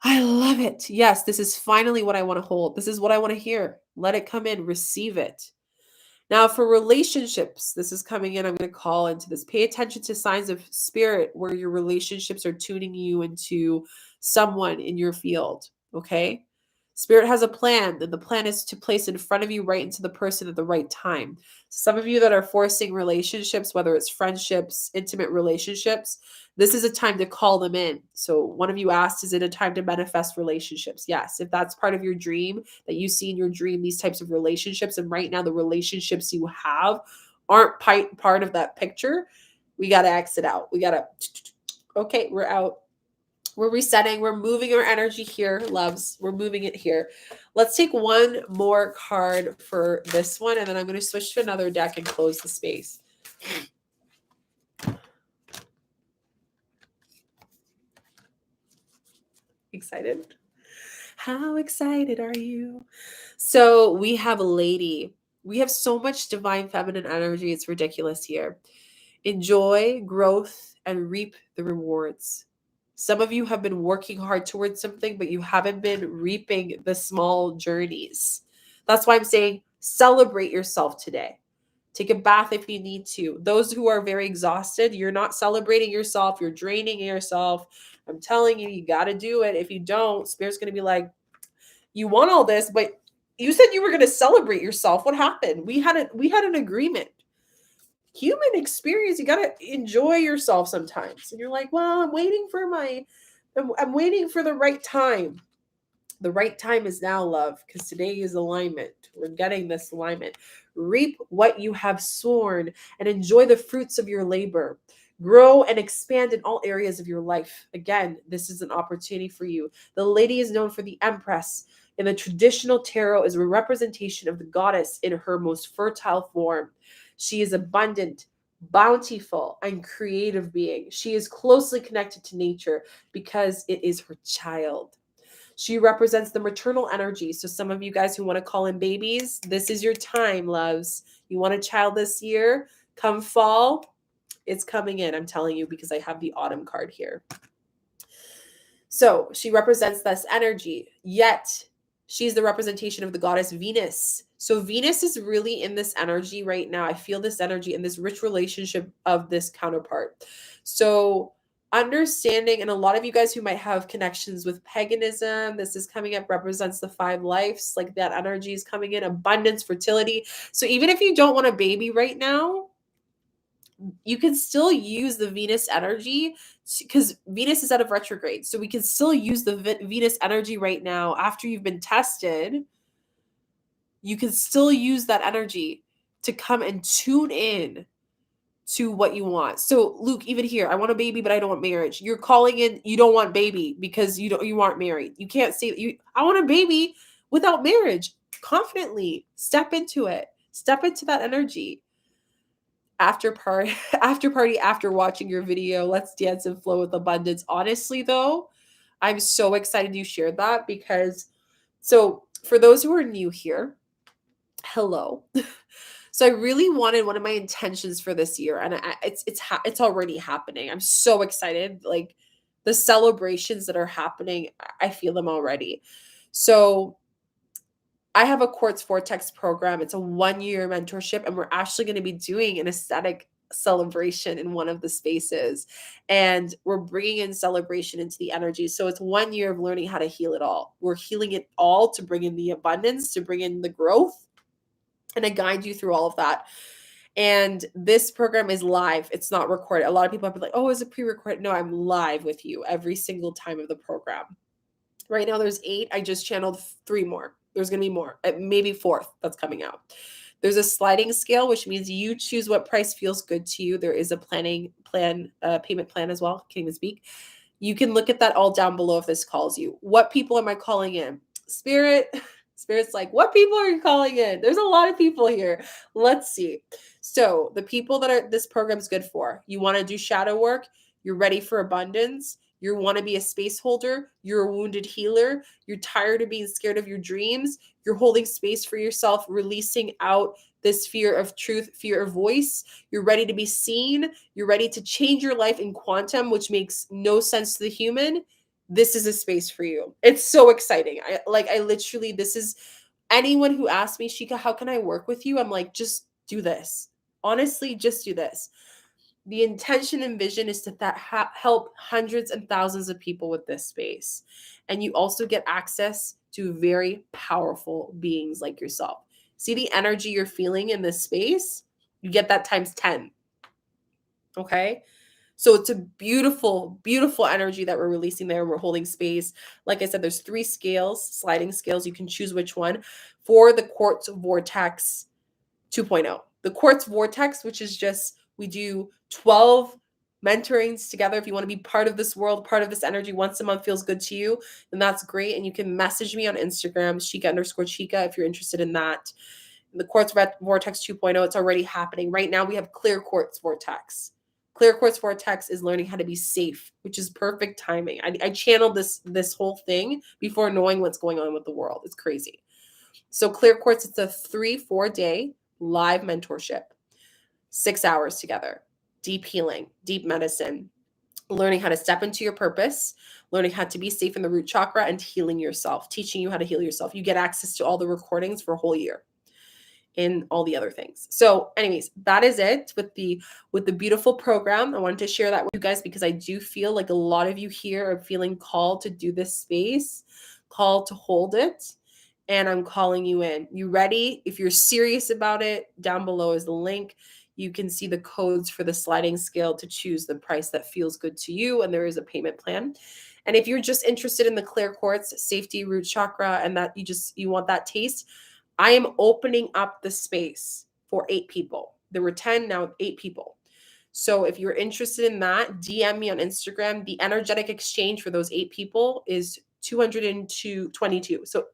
I love it. Yes, this is finally what I want to hold. This is what I want to hear. Let it come in. Receive it. Now, for relationships, this is coming in. I'm going to call into this. Pay attention to signs of spirit where your relationships are tuning you into someone in your field. Okay. Spirit has a plan, and the plan is to place in front of you right into the person at the right time. Some of you that are forcing relationships, whether it's friendships, intimate relationships, this is a time to call them in. So one of you asked, is it a time to manifest relationships? Yes. If that's part of your dream, that you see in your dream, these types of relationships, and right now the relationships you have aren't part of that picture, we got to exit out. We got to, okay, we're out. We're resetting. We're moving our energy here, loves. We're moving it here. Let's take one more card for this one, and then I'm going to switch to another deck and close the space. Excited? How excited are you? So we have a lady. We have so much divine feminine energy. It's ridiculous here. Enjoy growth and reap the rewards. Some of you have been working hard towards something, but you haven't been reaping the small journeys. That's why I'm saying celebrate yourself today. Take a bath if you need to. Those who are very exhausted, you're not celebrating yourself. You're draining yourself. I'm telling you, you got to do it. If you don't, Spirit's going to be like, You want all this, but you said you were going to celebrate yourself. What happened? We had an agreement. Human experience, you got to enjoy yourself sometimes. And you're like, well, I'm waiting for the right time. The right time is now, love, because today is alignment. We're getting this alignment. Reap what you have sown and enjoy the fruits of your labor. Grow and expand in all areas of your life. Again, this is an opportunity for you. The lady is known for the Empress. In the traditional tarot, is a representation of the goddess in her most fertile form. She is abundant, bountiful, and creative being. She is closely connected to nature because it is her child. She represents the maternal energy. So some of you guys who want to call in babies, this is your time, loves. You want a child this year? Come fall, it's coming in. I'm telling you because I have the autumn card here. So she represents this energy, yet she's the representation of the goddess Venus. So Venus is really in this energy right now. I feel this energy in this rich relationship of this counterpart. So understanding, and a lot of you guys who might have connections with paganism, this is coming up, represents the 5 lives. Like that energy is coming in, abundance, fertility. So even if you don't want a baby right now, you can still use the Venus energy because Venus is out of retrograde. So we can still use the Venus energy right now after you've been tested. You can still use that energy to come and tune in to what you want. So Luke, even here, I want a baby, but I don't want marriage. You're calling in, you don't want baby because you aren't married. You can't say I want a baby without marriage. Confidently step into it. Step into that energy. After party, after watching your video, let's dance and flow with abundance. Honestly, though, I'm so excited you shared that because, so for those who are new here, hello. So I really wanted, one of my intentions for this year, and it's already happening. I'm so excited. Like the celebrations that are happening, I feel them already. So I have a Quartz Vortex program. It's a 1-year mentorship, and we're actually going to be doing an aesthetic celebration in one of the spaces. And we're bringing in celebration into the energy. So it's 1 year of learning how to heal it all. We're healing it all to bring in the abundance, to bring in the growth, and I guide you through all of that. And this program is live. It's not recorded. A lot of people have been like, oh, is it pre-recorded? No, I'm live with you every single time of the program. Right now there's 8. I just channeled 3 more. There's going to be more, maybe 4th that's coming out. There's a sliding scale, which means you choose what price feels good to you. There is a payment plan as well. Can't even speak. You can look at that all down below if this calls you. What people am I calling in? Spirit's like, what people are you calling in? There's a lot of people here. Let's see. So the people that this program's good for, you want to do shadow work, you're ready for abundance, you want to be a space holder, you're a wounded healer, you're tired of being scared of your dreams, you're holding space for yourself, releasing out this fear of truth, fear of voice, you're ready to be seen, you're ready to change your life in quantum, which makes no sense to the human. This is a space for you. It's so exciting. I literally, this is, anyone who asks me, Shika, how can I work with you? I'm like, just do this. Honestly, just do this. The intention and vision is to help hundreds and thousands of people with this space. And you also get access to very powerful beings like yourself. See the energy you're feeling in this space? You get that times 10. Okay? So it's a beautiful, beautiful energy that we're releasing there. We're holding space. Like I said, there's 3 scales, sliding scales. You can choose which one for the Quartz Vortex 2.0. The Quartz Vortex, which is just, we do 12 mentorings together. If you want to be part of this world, part of this energy, once a month feels good to you, then that's great. And you can message me on Instagram, Shika_Chica, if you're interested in that. The Quartz Vortex 2.0, it's already happening. Right now we have Clear Quartz Vortex. Clear Quartz Vortex is learning how to be safe, which is perfect timing. I channeled this whole thing before knowing what's going on with the world. It's crazy. So Clear Quartz, it's a 3-4 day live mentorship, 6 hours together, deep healing, deep medicine, learning how to step into your purpose, learning how to be safe in the root chakra, and healing yourself, teaching you how to heal yourself. You get access to all the recordings for a whole year and all the other things. So anyways, that is it with the beautiful program. I wanted to share that with you guys because I do feel like a lot of you here are feeling called to do this space, called to hold it. and I'm calling you in. You ready? If you're serious about it, down below is the link. You can see the codes for the sliding scale to choose the price that feels good to you, and there is a payment plan. And if you're just interested in the clear quartz, safety, root chakra, and that you want that taste, I am opening up the space for 8 people. There were 10, now 8 people. So if you're interested in that, DM me on Instagram. The energetic exchange for those 8 people is $222. So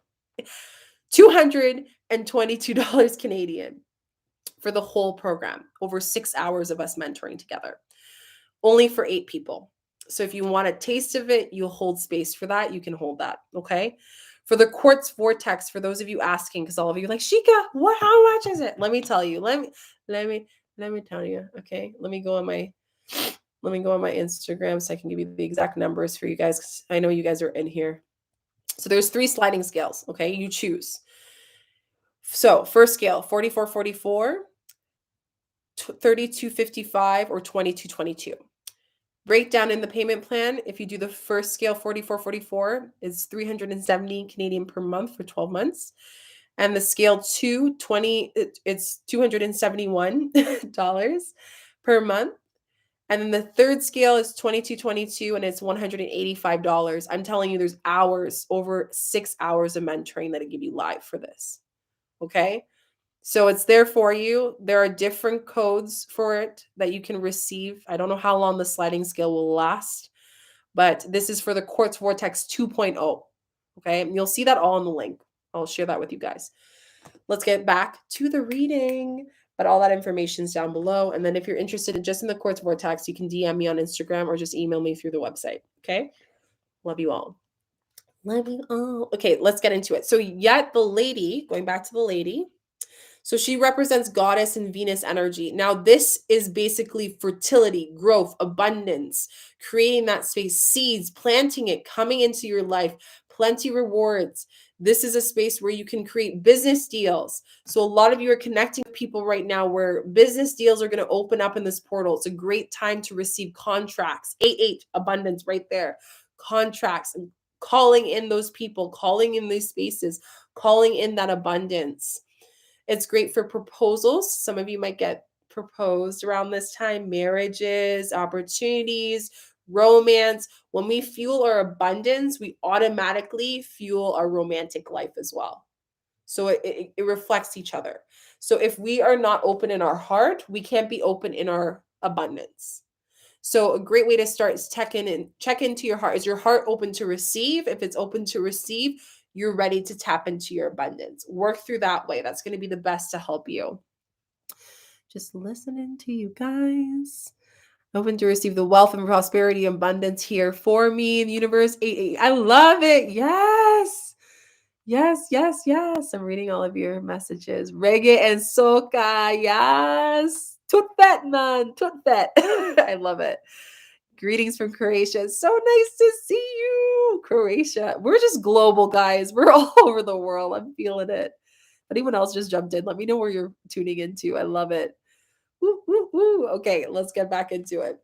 $222 Canadian for the whole program, over 6 hours of us mentoring together, only for 8 people. So if you want a taste of it, you'll hold space for that. You can hold that. Okay. For the quartz vortex, for those of you asking, because all of you are like, Shika, how much is it? Let me tell you. Let me tell you. Okay. Let me go on my Instagram so I can give you the exact numbers for you guys, because I know you guys are in here. So there's 3 sliding scales. Okay. You choose. So first scale, 4444, 3255, or 2222. Breakdown in the payment plan, if you do the first scale, 4444, is 370 Canadian per month for 12 months. And the scale 220, it's $271 per month. And then the third scale is 2222, and it's $185. I'm telling you, there's hours, over 6 hours of mentoring that I give you live for this. Okay. So it's there for you. There are different codes for it that you can receive. I don't know how long the sliding scale will last, but this is for the Quartz Vortex 2.0. Okay. And you'll see that all in the link. I'll share that with you guys. Let's get back to the reading, but all that information is down below. And then if you're interested in just in the Quartz Vortex, you can DM me on Instagram or just email me through the website. Okay. Love you all. Love you all. Okay. Let's get into it. So yet the lady, going back to the lady, so she represents goddess and Venus energy. Now, this is basically fertility, growth, abundance, creating that space, seeds, planting it, coming into your life, plenty rewards. This is a space where you can create business deals. So a lot of you are connecting with people right now where business deals are going to open up in this portal. It's a great time to receive contracts. 8 abundance right there. Contracts, and calling in those people, calling in these spaces, calling in that abundance. It's great for proposals. Some of you might get proposed around this time, marriages, opportunities, romance. When we fuel our abundance, we automatically fuel our romantic life as well. So it reflects each other. So if we are not open in our heart, we can't be open in our abundance. So a great way to start is check into your heart. Is your heart open to receive? If it's open to receive, you're ready to tap into your abundance. Work through that way. That's going to be the best to help you. Just listening to you guys. Open to receive the wealth and prosperity abundance here for me in the universe. 8. I love it. Yes. Yes, yes, yes. I'm reading all of your messages. Reggae and soca. Yes. Tutvet, man. Tutvet. I love it. Greetings from Croatia. So nice to see you, Croatia. We're just global, guys. We're all over the world. I'm feeling it. If anyone else just jumped in, let me know where you're tuning into. I love it. Woo, woo, woo. Okay, let's get back into it.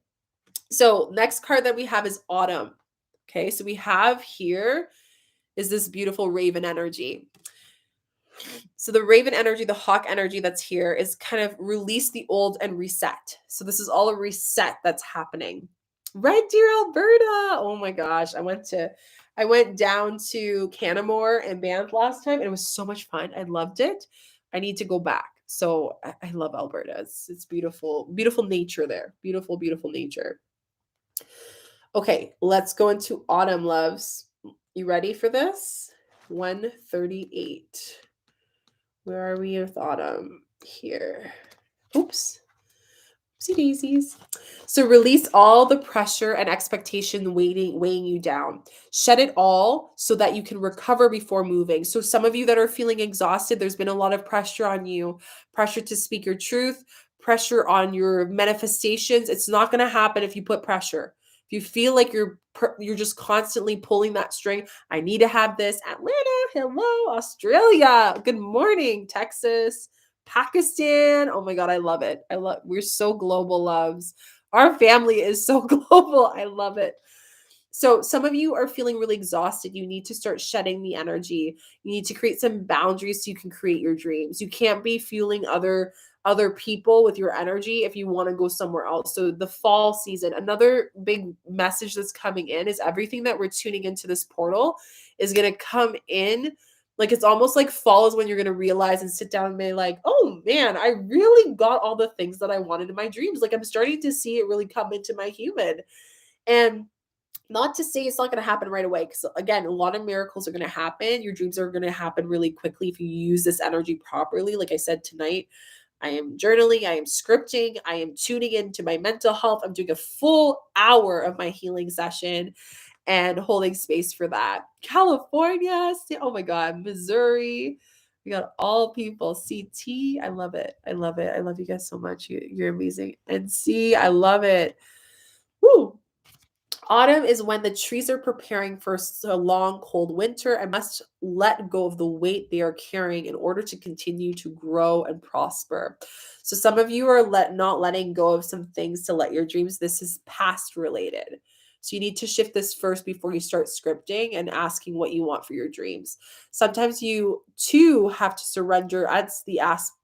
So next card that we have is Autumn. Okay, so we have here is this beautiful raven energy. So the raven energy, the hawk energy that's here is kind of release the old and reset. So this is all a reset that's happening. Red Deer, Alberta. Oh my gosh. I went down to Canamore and Banff last time, and it was so much fun. I loved it. I need to go back. So I love Alberta. It's beautiful, beautiful nature there. Beautiful, beautiful nature. Okay, let's go into autumn, loves. You ready for this? 138. Where are we with autumn? Here. Oops. Oopsie daisies. So release all the pressure and expectation weighing you down. Shed it all so that you can recover before moving. So some of you that are feeling exhausted, there's been a lot of pressure on you, pressure to speak your truth, pressure on your manifestations. It's not going to happen if you put pressure. If you feel like you're just constantly pulling that string, I need to have this. Atlanta, hello, Australia, good morning, Texas, Pakistan. Oh my God, I love it. We're so global, loves. Our family is so global. I love it. So some of you are feeling really exhausted. You need to start shedding the energy. You need to create some boundaries so you can create your dreams. You can't be fueling other people with your energy if you want to go somewhere else. So the fall season, another big message that's coming in is everything that we're tuning into this portal is going to come in. Like it's almost like fall is when you're going to realize and sit down and be like, oh man, I really got all the things that I wanted in my dreams. Like I'm starting to see it really come into my human. And not to say it's not going to happen right away, because again, a lot of miracles are going to happen. Your dreams are going to happen really quickly if you use this energy properly. Like I said tonight, I am journaling, I am scripting, I am tuning into my mental health. I'm doing a full hour of my healing session and holding space for that. California, oh my God, Missouri. We got all people. CT, I love it. I love it. I love you guys so much. You're amazing. And C, I love it. Woo! Autumn is when the trees are preparing for a long, cold winter and must let go of the weight they are carrying in order to continue to grow and prosper. So some of you are not letting go of some things to let your dreams. This is past related. So you need to shift this first before you start scripting and asking what you want for your dreams. Sometimes you too have to surrender. That's the aspect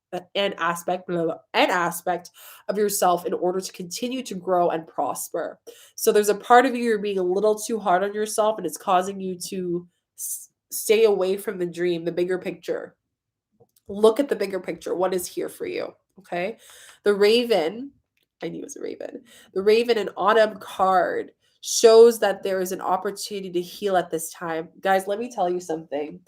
of yourself in order to continue to grow and prosper. So there's a part of you're being a little too hard on yourself and it's causing you to stay away from the dream, the bigger picture. Look at the bigger picture. What is here for you? Okay. The Raven, I knew it was a Raven. The Raven and Autumn card shows that there is an opportunity to heal at this time. Guys, let me tell you something.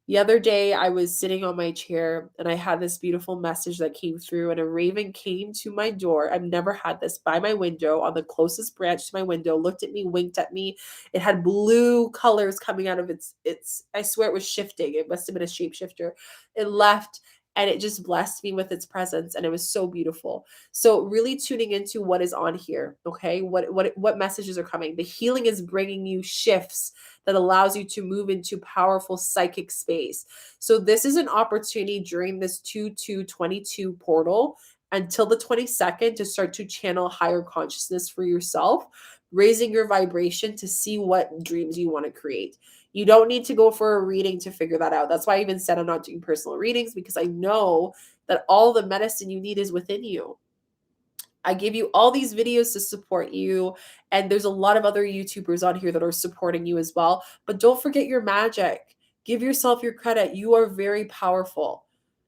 The other day, I was sitting on my chair and I had this beautiful message that came through, and a raven came to my door. I've never had this, by my window, on the closest branch to my window, looked at me, winked at me. It had blue colors coming out of its, I swear it was shifting. It must have been a shapeshifter. It left and it just blessed me with its presence, and it was so beautiful. So really tuning into what is on here, okay? What messages are coming? The healing is bringing you shifts that allows you to move into powerful psychic space. So this is an opportunity during this 2222 portal until the 22nd to start to channel higher consciousness for yourself, raising your vibration to see what dreams you want to create. You don't need to go for a reading to figure that out. That's why I even said I'm not doing personal readings, because I know that all the medicine you need is within you. I give you all these videos to support you, and there's a lot of other YouTubers on here that are supporting you as well. But don't forget your magic. Give yourself your credit. You are very powerful.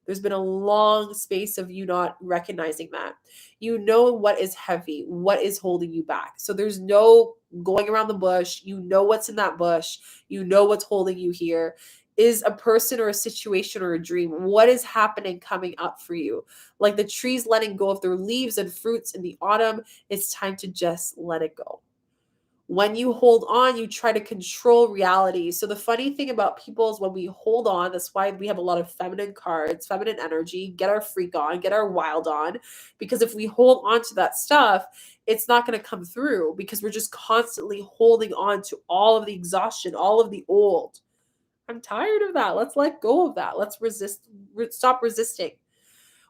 There's been a long space of you not recognizing that. You know what is heavy, what is holding you back. So there's no going around the bush. You know what's in that bush. You know what's holding you here. Is a person or a situation or a dream. What is happening coming up for you? Like the trees letting go of their leaves and fruits in the autumn, it's time to just let it go. When you hold on, you try to control reality. So the funny thing about people is when we hold on, that's why we have a lot of feminine cards, feminine energy, get our freak on, get our wild on. Because if we hold on to that stuff, it's not going to come through because we're just constantly holding on to all of the exhaustion, all of the old. I'm tired of that. Let's let go of that. Let's stop resisting.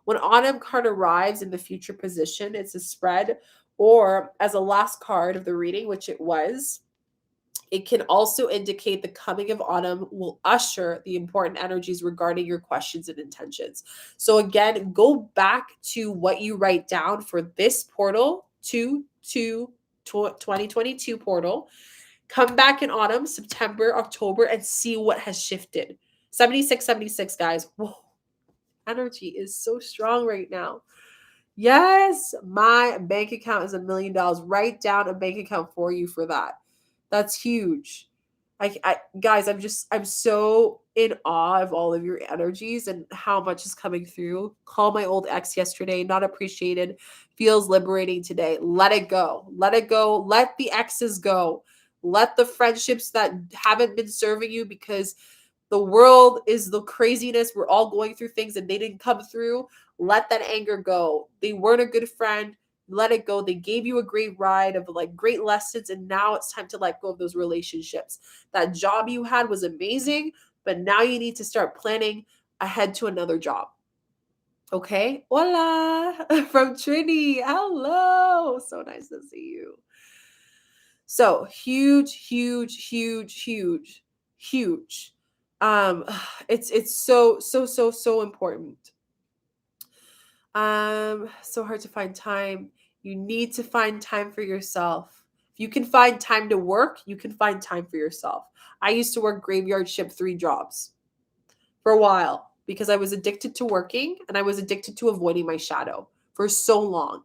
When autumn card arrives in the future position, it's a spread, or as a last card of the reading, which it was, it can also indicate the coming of autumn will usher the important energies regarding your questions and intentions. So again, go back to what you write down for this portal, 2022 portal. Come back in autumn, September, October, and see what has shifted. 76, guys. Whoa. Energy is so strong right now. Yes, my bank account is $1 million. Write down a bank account for you for that. That's huge. Guys, I'm so in awe of all of your energies and how much is coming through. Call my old ex yesterday, not appreciated. Feels liberating today. Let it go. Let it go. Let the exes go. Let the friendships that haven't been serving you, because the world is the craziness. We're all going through things and they didn't come through. Let that anger go. They weren't a good friend. Let it go. They gave you a great ride of like great lessons, and now it's time to let go of those relationships. That job you had was amazing, but now you need to start planning ahead to another job. Okay? Hola from Trini. Hello. So nice to see you. So huge, huge, huge, huge, huge. It's so important. So hard to find time. You need to find time for yourself. If you can find time to work, you can find time for yourself. I used to work graveyard shift 3 jobs for a while because I was addicted to working and I was addicted to avoiding my shadow for so long.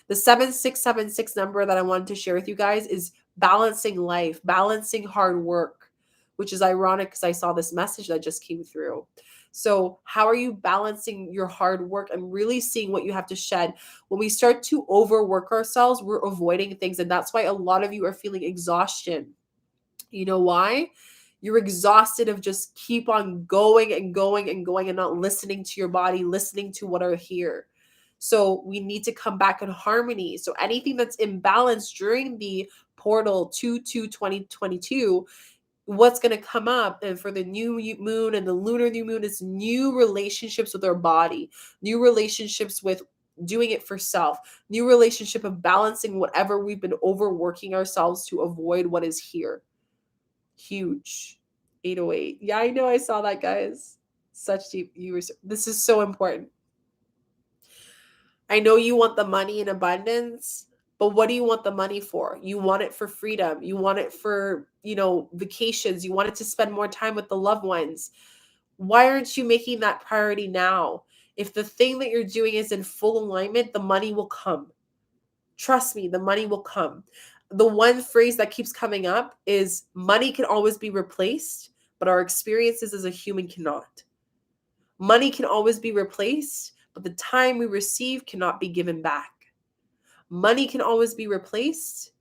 The 7676 number that I wanted to share with you guys is balancing life, balancing hard work, which is ironic because I saw this message that just came through. So, how are you balancing your hard work and really seeing what you have to shed? When we start to overwork ourselves, we're avoiding things. And that's why a lot of you are feeling exhaustion. You know why? You're exhausted of just keep on going and going and going and not listening to your body, listening to what are here. So we need to come back in harmony. So anything that's imbalanced during the portal 2/2/2022, what's going to come up and for the new moon and the lunar new moon is new relationships with our body, new relationships with doing it for self, new relationship of balancing whatever we've been overworking ourselves to avoid what is here. Huge. 808. Yeah, I know. I saw that, guys. Such deep. This is so important. I know you want the money in abundance, but what do you want the money for? You want it for freedom. You want it for, vacations. You want it to spend more time with the loved ones. Why aren't you making that priority now? If the thing that you're doing is in full alignment, the money will come. Trust me, the money will come. The one phrase that keeps coming up is money can always be replaced, but our experiences as a human cannot. Money can always be replaced, but the time we receive cannot be given back. Money can always be replaced,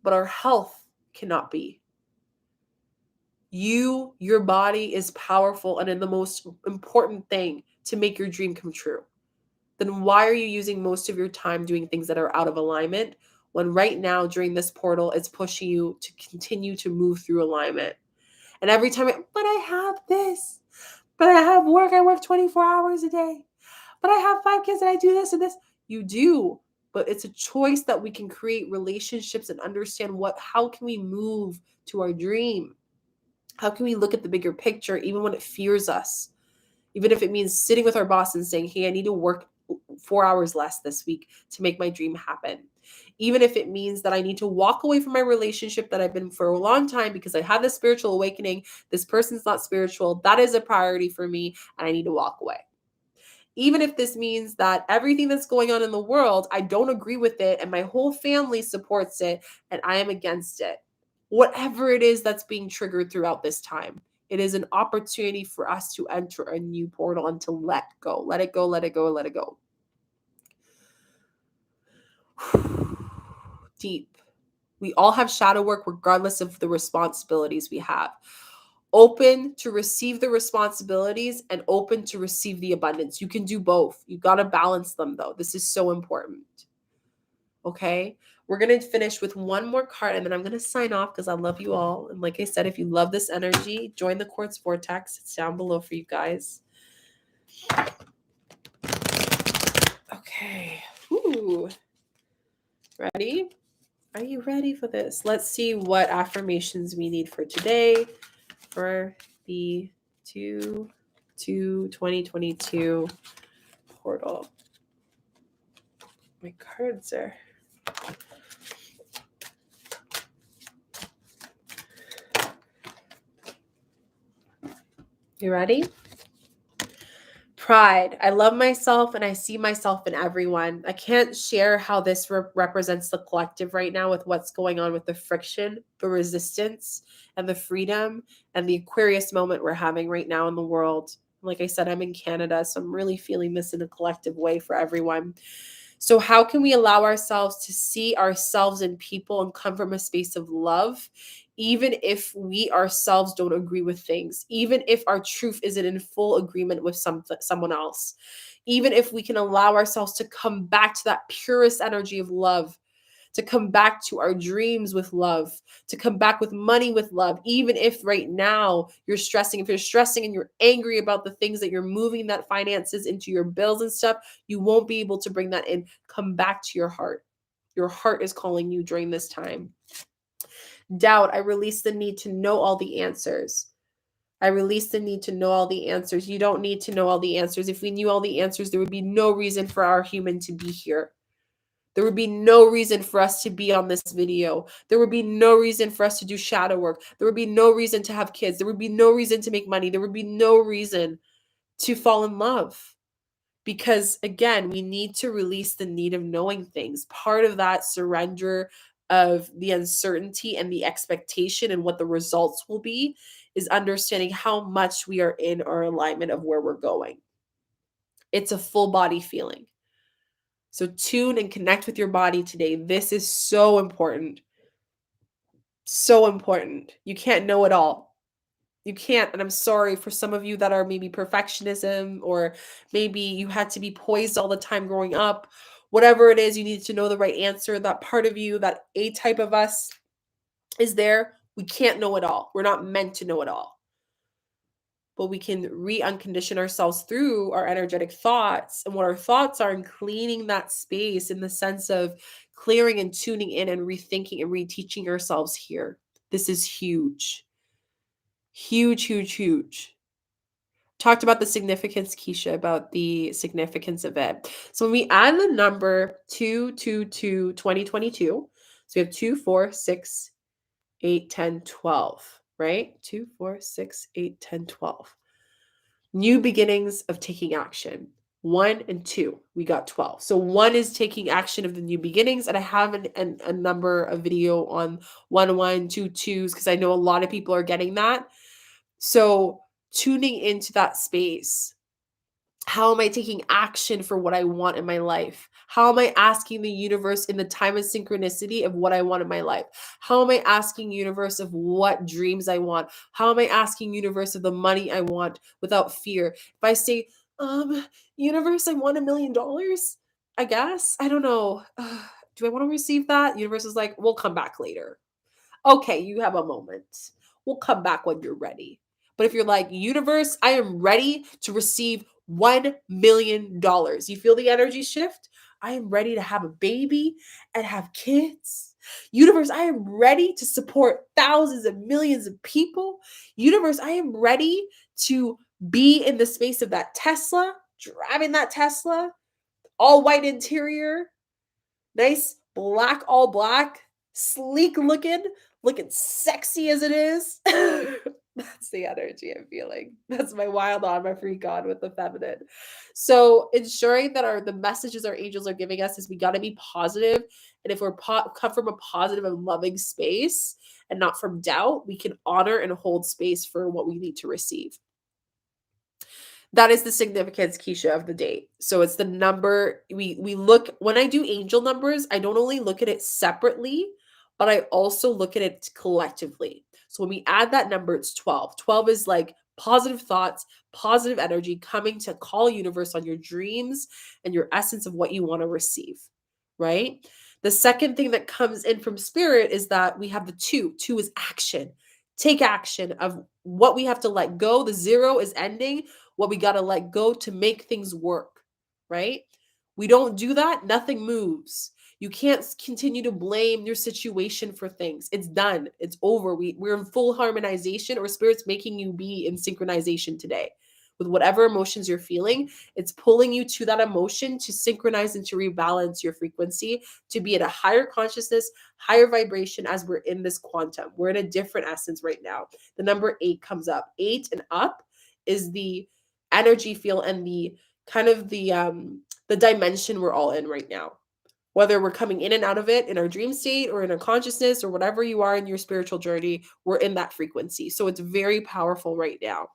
but our health cannot be. Your body is powerful and in the most important thing to make your dream come true. Then why are you using most of your time doing things that are out of alignment when right now during this portal it's pushing you to continue to move through alignment? And every time, but I have this, but I have work, I work 24 hours a day, but I have 5 kids and I do this and this. You do, but it's a choice that we can create relationships and understand how can we move to our dream? How can we look at the bigger picture even when it fears us? Even if it means sitting with our boss and saying, hey, I need to work 4 hours less this week to make my dream happen. Even if it means that I need to walk away from my relationship that I've been for a long time because I had this spiritual awakening. This person's not spiritual. That is a priority for me and I need to walk away. Even if this means that everything that's going on in the world, I don't agree with it and my whole family supports it and I am against it. Whatever it is that's being triggered throughout this time, it is an opportunity for us to enter a new portal and to let go. Let it go, let it go, let it go. Deep. We all have shadow work regardless of the responsibilities we have. Open to receive the responsibilities and open to receive the abundance. You can do both. You got to balance them though. This is so important. Okay? We're going to finish with one more card and then I'm going to sign off because I love you all. And like I said, if you love this energy, join the Quartz Vortex. It's down below for you guys. Okay. Ooh. Ready? Are you ready for this? Let's see what affirmations we need for today for the 2022 portal. My cards are... You ready? Pride. I love myself and I see myself in everyone. I can't share how this represents the collective right now with what's going on with the friction, the resistance, and the freedom and the Aquarius moment we're having right now in the world. Like I said, I'm in Canada, so I'm really feeling this in a collective way for everyone. So how can we allow ourselves to see ourselves in people and come from a space of love, even if we ourselves don't agree with things, even if our truth isn't in full agreement with someone else, even if we can allow ourselves to come back to that purest energy of love, to come back to our dreams with love, to come back with money with love, even if right now you're stressing, if you're stressing and you're angry about the things that you're moving that finances into your bills and stuff, you won't be able to bring that in. Come back to your heart. Your heart is calling you during this time. Doubt, I release the need to know all the answers. I release the need to know all the answers. You don't need to know all the answers. If we knew all the answers, there would be no reason for our human to be here. There would be no reason for us to be on this video. There would be no reason for us to do shadow work. There would be no reason to have kids. There would be no reason to make money. There would be no reason to fall in love. Because again, we need to release the need of knowing things. Part of that surrender of the uncertainty and the expectation and what the results will be is understanding how much we are in our alignment of where we're going. It's a full body feeling. So tune and connect with your body today. This is so important. So important. You can't know it all. You can't. And I'm sorry for some of you that are maybe perfectionism, or maybe you had to be poised all the time growing up. Whatever it is, you need to know the right answer. That part of you, that A type of us is there. We can't know it all. We're not meant to know it all. But we can re-uncondition ourselves through our energetic thoughts and what our thoughts are, and cleaning that space in the sense of clearing and tuning in and rethinking and reteaching ourselves here. This is huge. Huge, huge, huge. Talked about the significance, Keisha, about the significance of it. So when we add the number 222 2022, so we have 2, 4, 6, 8, 10, 12, right? 2, 4, 6, 8, 10, 12. New beginnings of taking action. 1 and 2, we got 12. So 1 is taking action of the new beginnings. And I have a number of video on 1, 1, 2, 2s, because I know a lot of people are getting that. So tuning into that space. How am I taking action for what I want in my life? How am I asking the universe in the time of synchronicity of what I want in my life? How am I asking universe of what dreams I want? How am I asking universe of the money I want without fear? If I say, universe, I want $1 million, I guess. I don't know. Do I want to receive that? Universe is like, we'll come back later. Okay, you have a moment. We'll come back when you're ready. But if you're like, universe, I am ready to receive $1 million. You feel the energy shift? I am ready to have a baby and have kids. Universe, I am ready to support thousands of millions of people. Universe, I am ready to be in the space of that Tesla, driving that Tesla, all white interior, nice black, all black, sleek looking sexy as it is. That's the energy I'm feeling. That's my wild on, my freak on with the feminine. So ensuring that the messages our angels are giving us is we got to be positive. And if we're come from a positive and loving space and not from doubt, we can honor and hold space for what we need to receive. That is the significance, Keisha, of the date. So it's the number we look. When I do angel numbers, I don't only look at it separately, but I also look at it collectively. So when we add that number, it's 12. 12 is like positive thoughts, positive energy coming to call universe on your dreams and your essence of what you want to receive, right? The second thing that comes in from spirit is that we have the 2. 2 is action. Take action of what we have to let go. The 0 is ending what we got to let go to make things work, right? We don't do that, nothing moves. You can't continue to blame your situation for things. It's done. It's over. We're in full harmonization, or spirit's making you be in synchronization today. With whatever emotions you're feeling, it's pulling you to that emotion to synchronize and to rebalance your frequency, to be at a higher consciousness, higher vibration as we're in this quantum. We're in a different essence right now. The number 8 comes up. 8 and up is the energy field and the kind of the dimension we're all in right now. Whether we're coming in and out of it in our dream state or in our consciousness or whatever you are in your spiritual journey, we're in that frequency. So it's very powerful right now.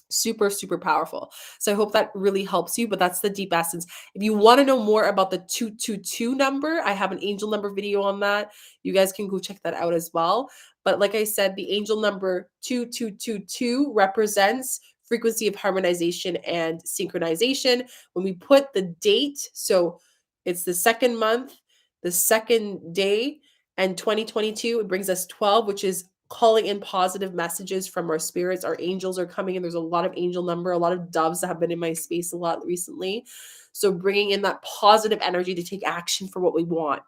Super, super powerful. So I hope that really helps you, but that's the deep essence. If you want to know more about the 222 number, I have an angel number video on that. You guys can go check that out as well. But like I said, the angel number 2222 represents frequency of harmonization and synchronization. When we put the date, so it's the second month, the second day, and 2022, it brings us 12, which is calling in positive messages from our spirits. Our angels are coming in. There's a lot of angel number, a lot of doves that have been in my space a lot recently. So bringing in that positive energy to take action for what we want,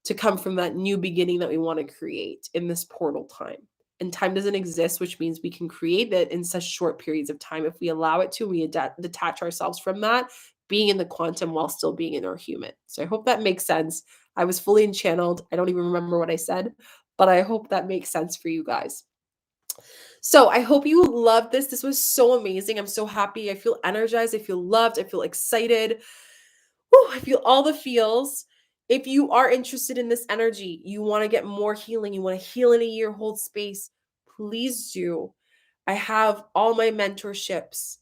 to come from that new beginning that we want to create in this portal time. And time doesn't exist, which means we can create that in such short periods of time if we allow it to. We detach ourselves from that, being in the quantum while still being in our human. So I hope that makes sense. I was fully enchanneled. I don't even remember what I said, but I hope that makes sense for you guys. So I hope you loved this. This was so amazing. I'm so happy. I feel energized. I feel loved. I feel excited. Whew, I feel all the feels. If you are interested in this energy, you want to get more healing, you want to heal in a year, hold space, please do. I have all my mentorships.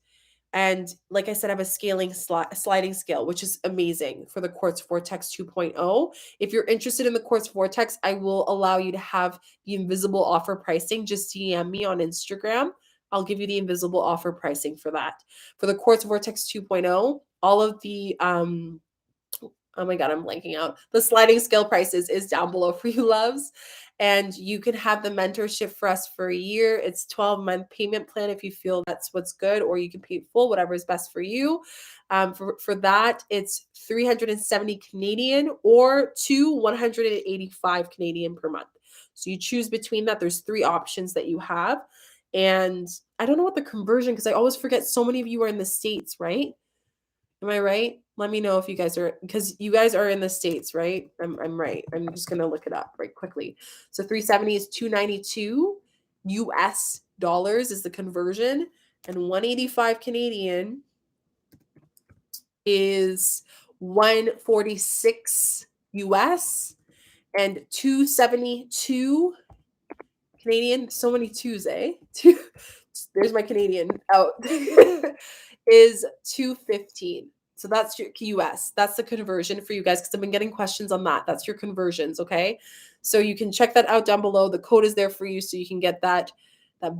And like I said, I have a sliding scale, which is amazing for the Quartz Vortex 2.0. If you're interested in the Quartz Vortex, I will allow you to have the invisible offer pricing. Just DM me on Instagram. I'll give you the invisible offer pricing for that. For the Quartz Vortex 2.0, all of the oh my God, I'm blanking out. The sliding scale prices is down below for you loves. And you can have the mentorship for us for a year. It's 12-month payment plan if you feel that's what's good, or you can pay it full, whatever is best for you. For that, it's 370 Canadian or 185 Canadian per month. So you choose between that. There's 3 options that you have. And I don't know what the conversion, because I always forget so many of you are in the States, right? Am I right? Let me know if you guys are, because you guys are in the States, right? I'm right. I'm just going to look it up right quickly. So 370 is 292 US dollars is the conversion, and 185 Canadian is 146 US, and 272 Canadian, so many twos, eh? There's my Canadian out. Is 215. So that's your US. That's the conversion for you guys, because I've been getting questions on that. That's your conversions, okay? So you can check that out down below. The code is there for you, so you can get that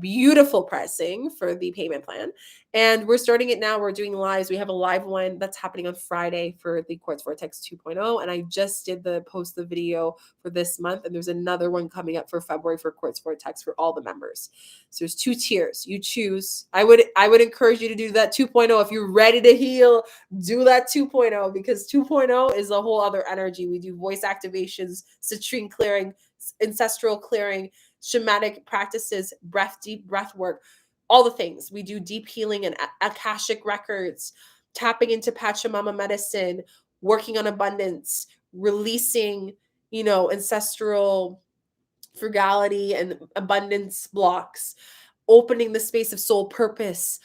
beautiful pricing for the payment plan. And we're starting it now. We're doing lives. We have a live one that's happening on Friday for the Quartz Vortex 2.0. And I just did the video for this month. And there's another one coming up for February for Quartz Vortex for all the members. So there's 2 tiers. You choose. I would encourage you to do that 2.0. If you're ready to heal, do that 2.0, because 2.0 is a whole other energy. We do voice activations, citrine clearing, ancestral clearing, shamanic practices, deep breath work, all the things. We do deep healing and Akashic records, tapping into Pachamama medicine, working on abundance, releasing, ancestral frugality and abundance blocks, opening the space of soul purpose,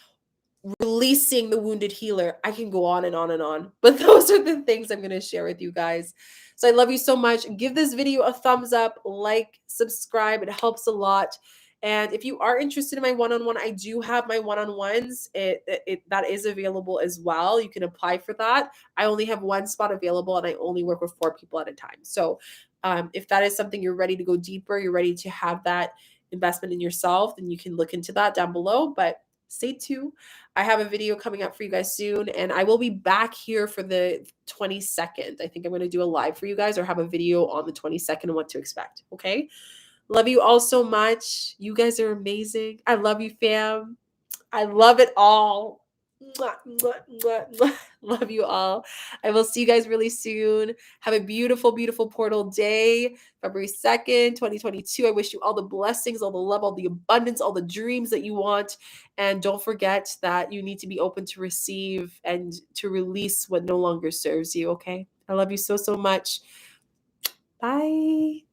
releasing the wounded healer. I can go on and on and on, but those are the things I'm going to share with you guys. So I love you so much. Give this video a thumbs up, like, subscribe. It helps a lot. And if you are interested in my one-on-one, I do have my one-on-ones. That is available as well. You can apply for that. I only have 1 spot available, and I only work with 4 people at a time. So if that is something you're ready to go deeper, you're ready to have that investment in yourself, then you can look into that down below. But stay tuned. I have a video coming up for you guys soon, and I will be back here for the 22nd. I think I'm going to do a live for you guys, or have a video on the 22nd and what to expect. Okay. Love you all so much. You guys are amazing. I love you, fam. I love it all. Mwah, mwah, mwah, mwah. Love you all. I will see you guys really soon. Have a beautiful, beautiful portal day, February 2nd, 2022. I wish you all the blessings, all the love, all the abundance, all the dreams that you want. And don't forget that you need to be open to receive and to release what no longer serves you, okay? I love you so, so much. Bye.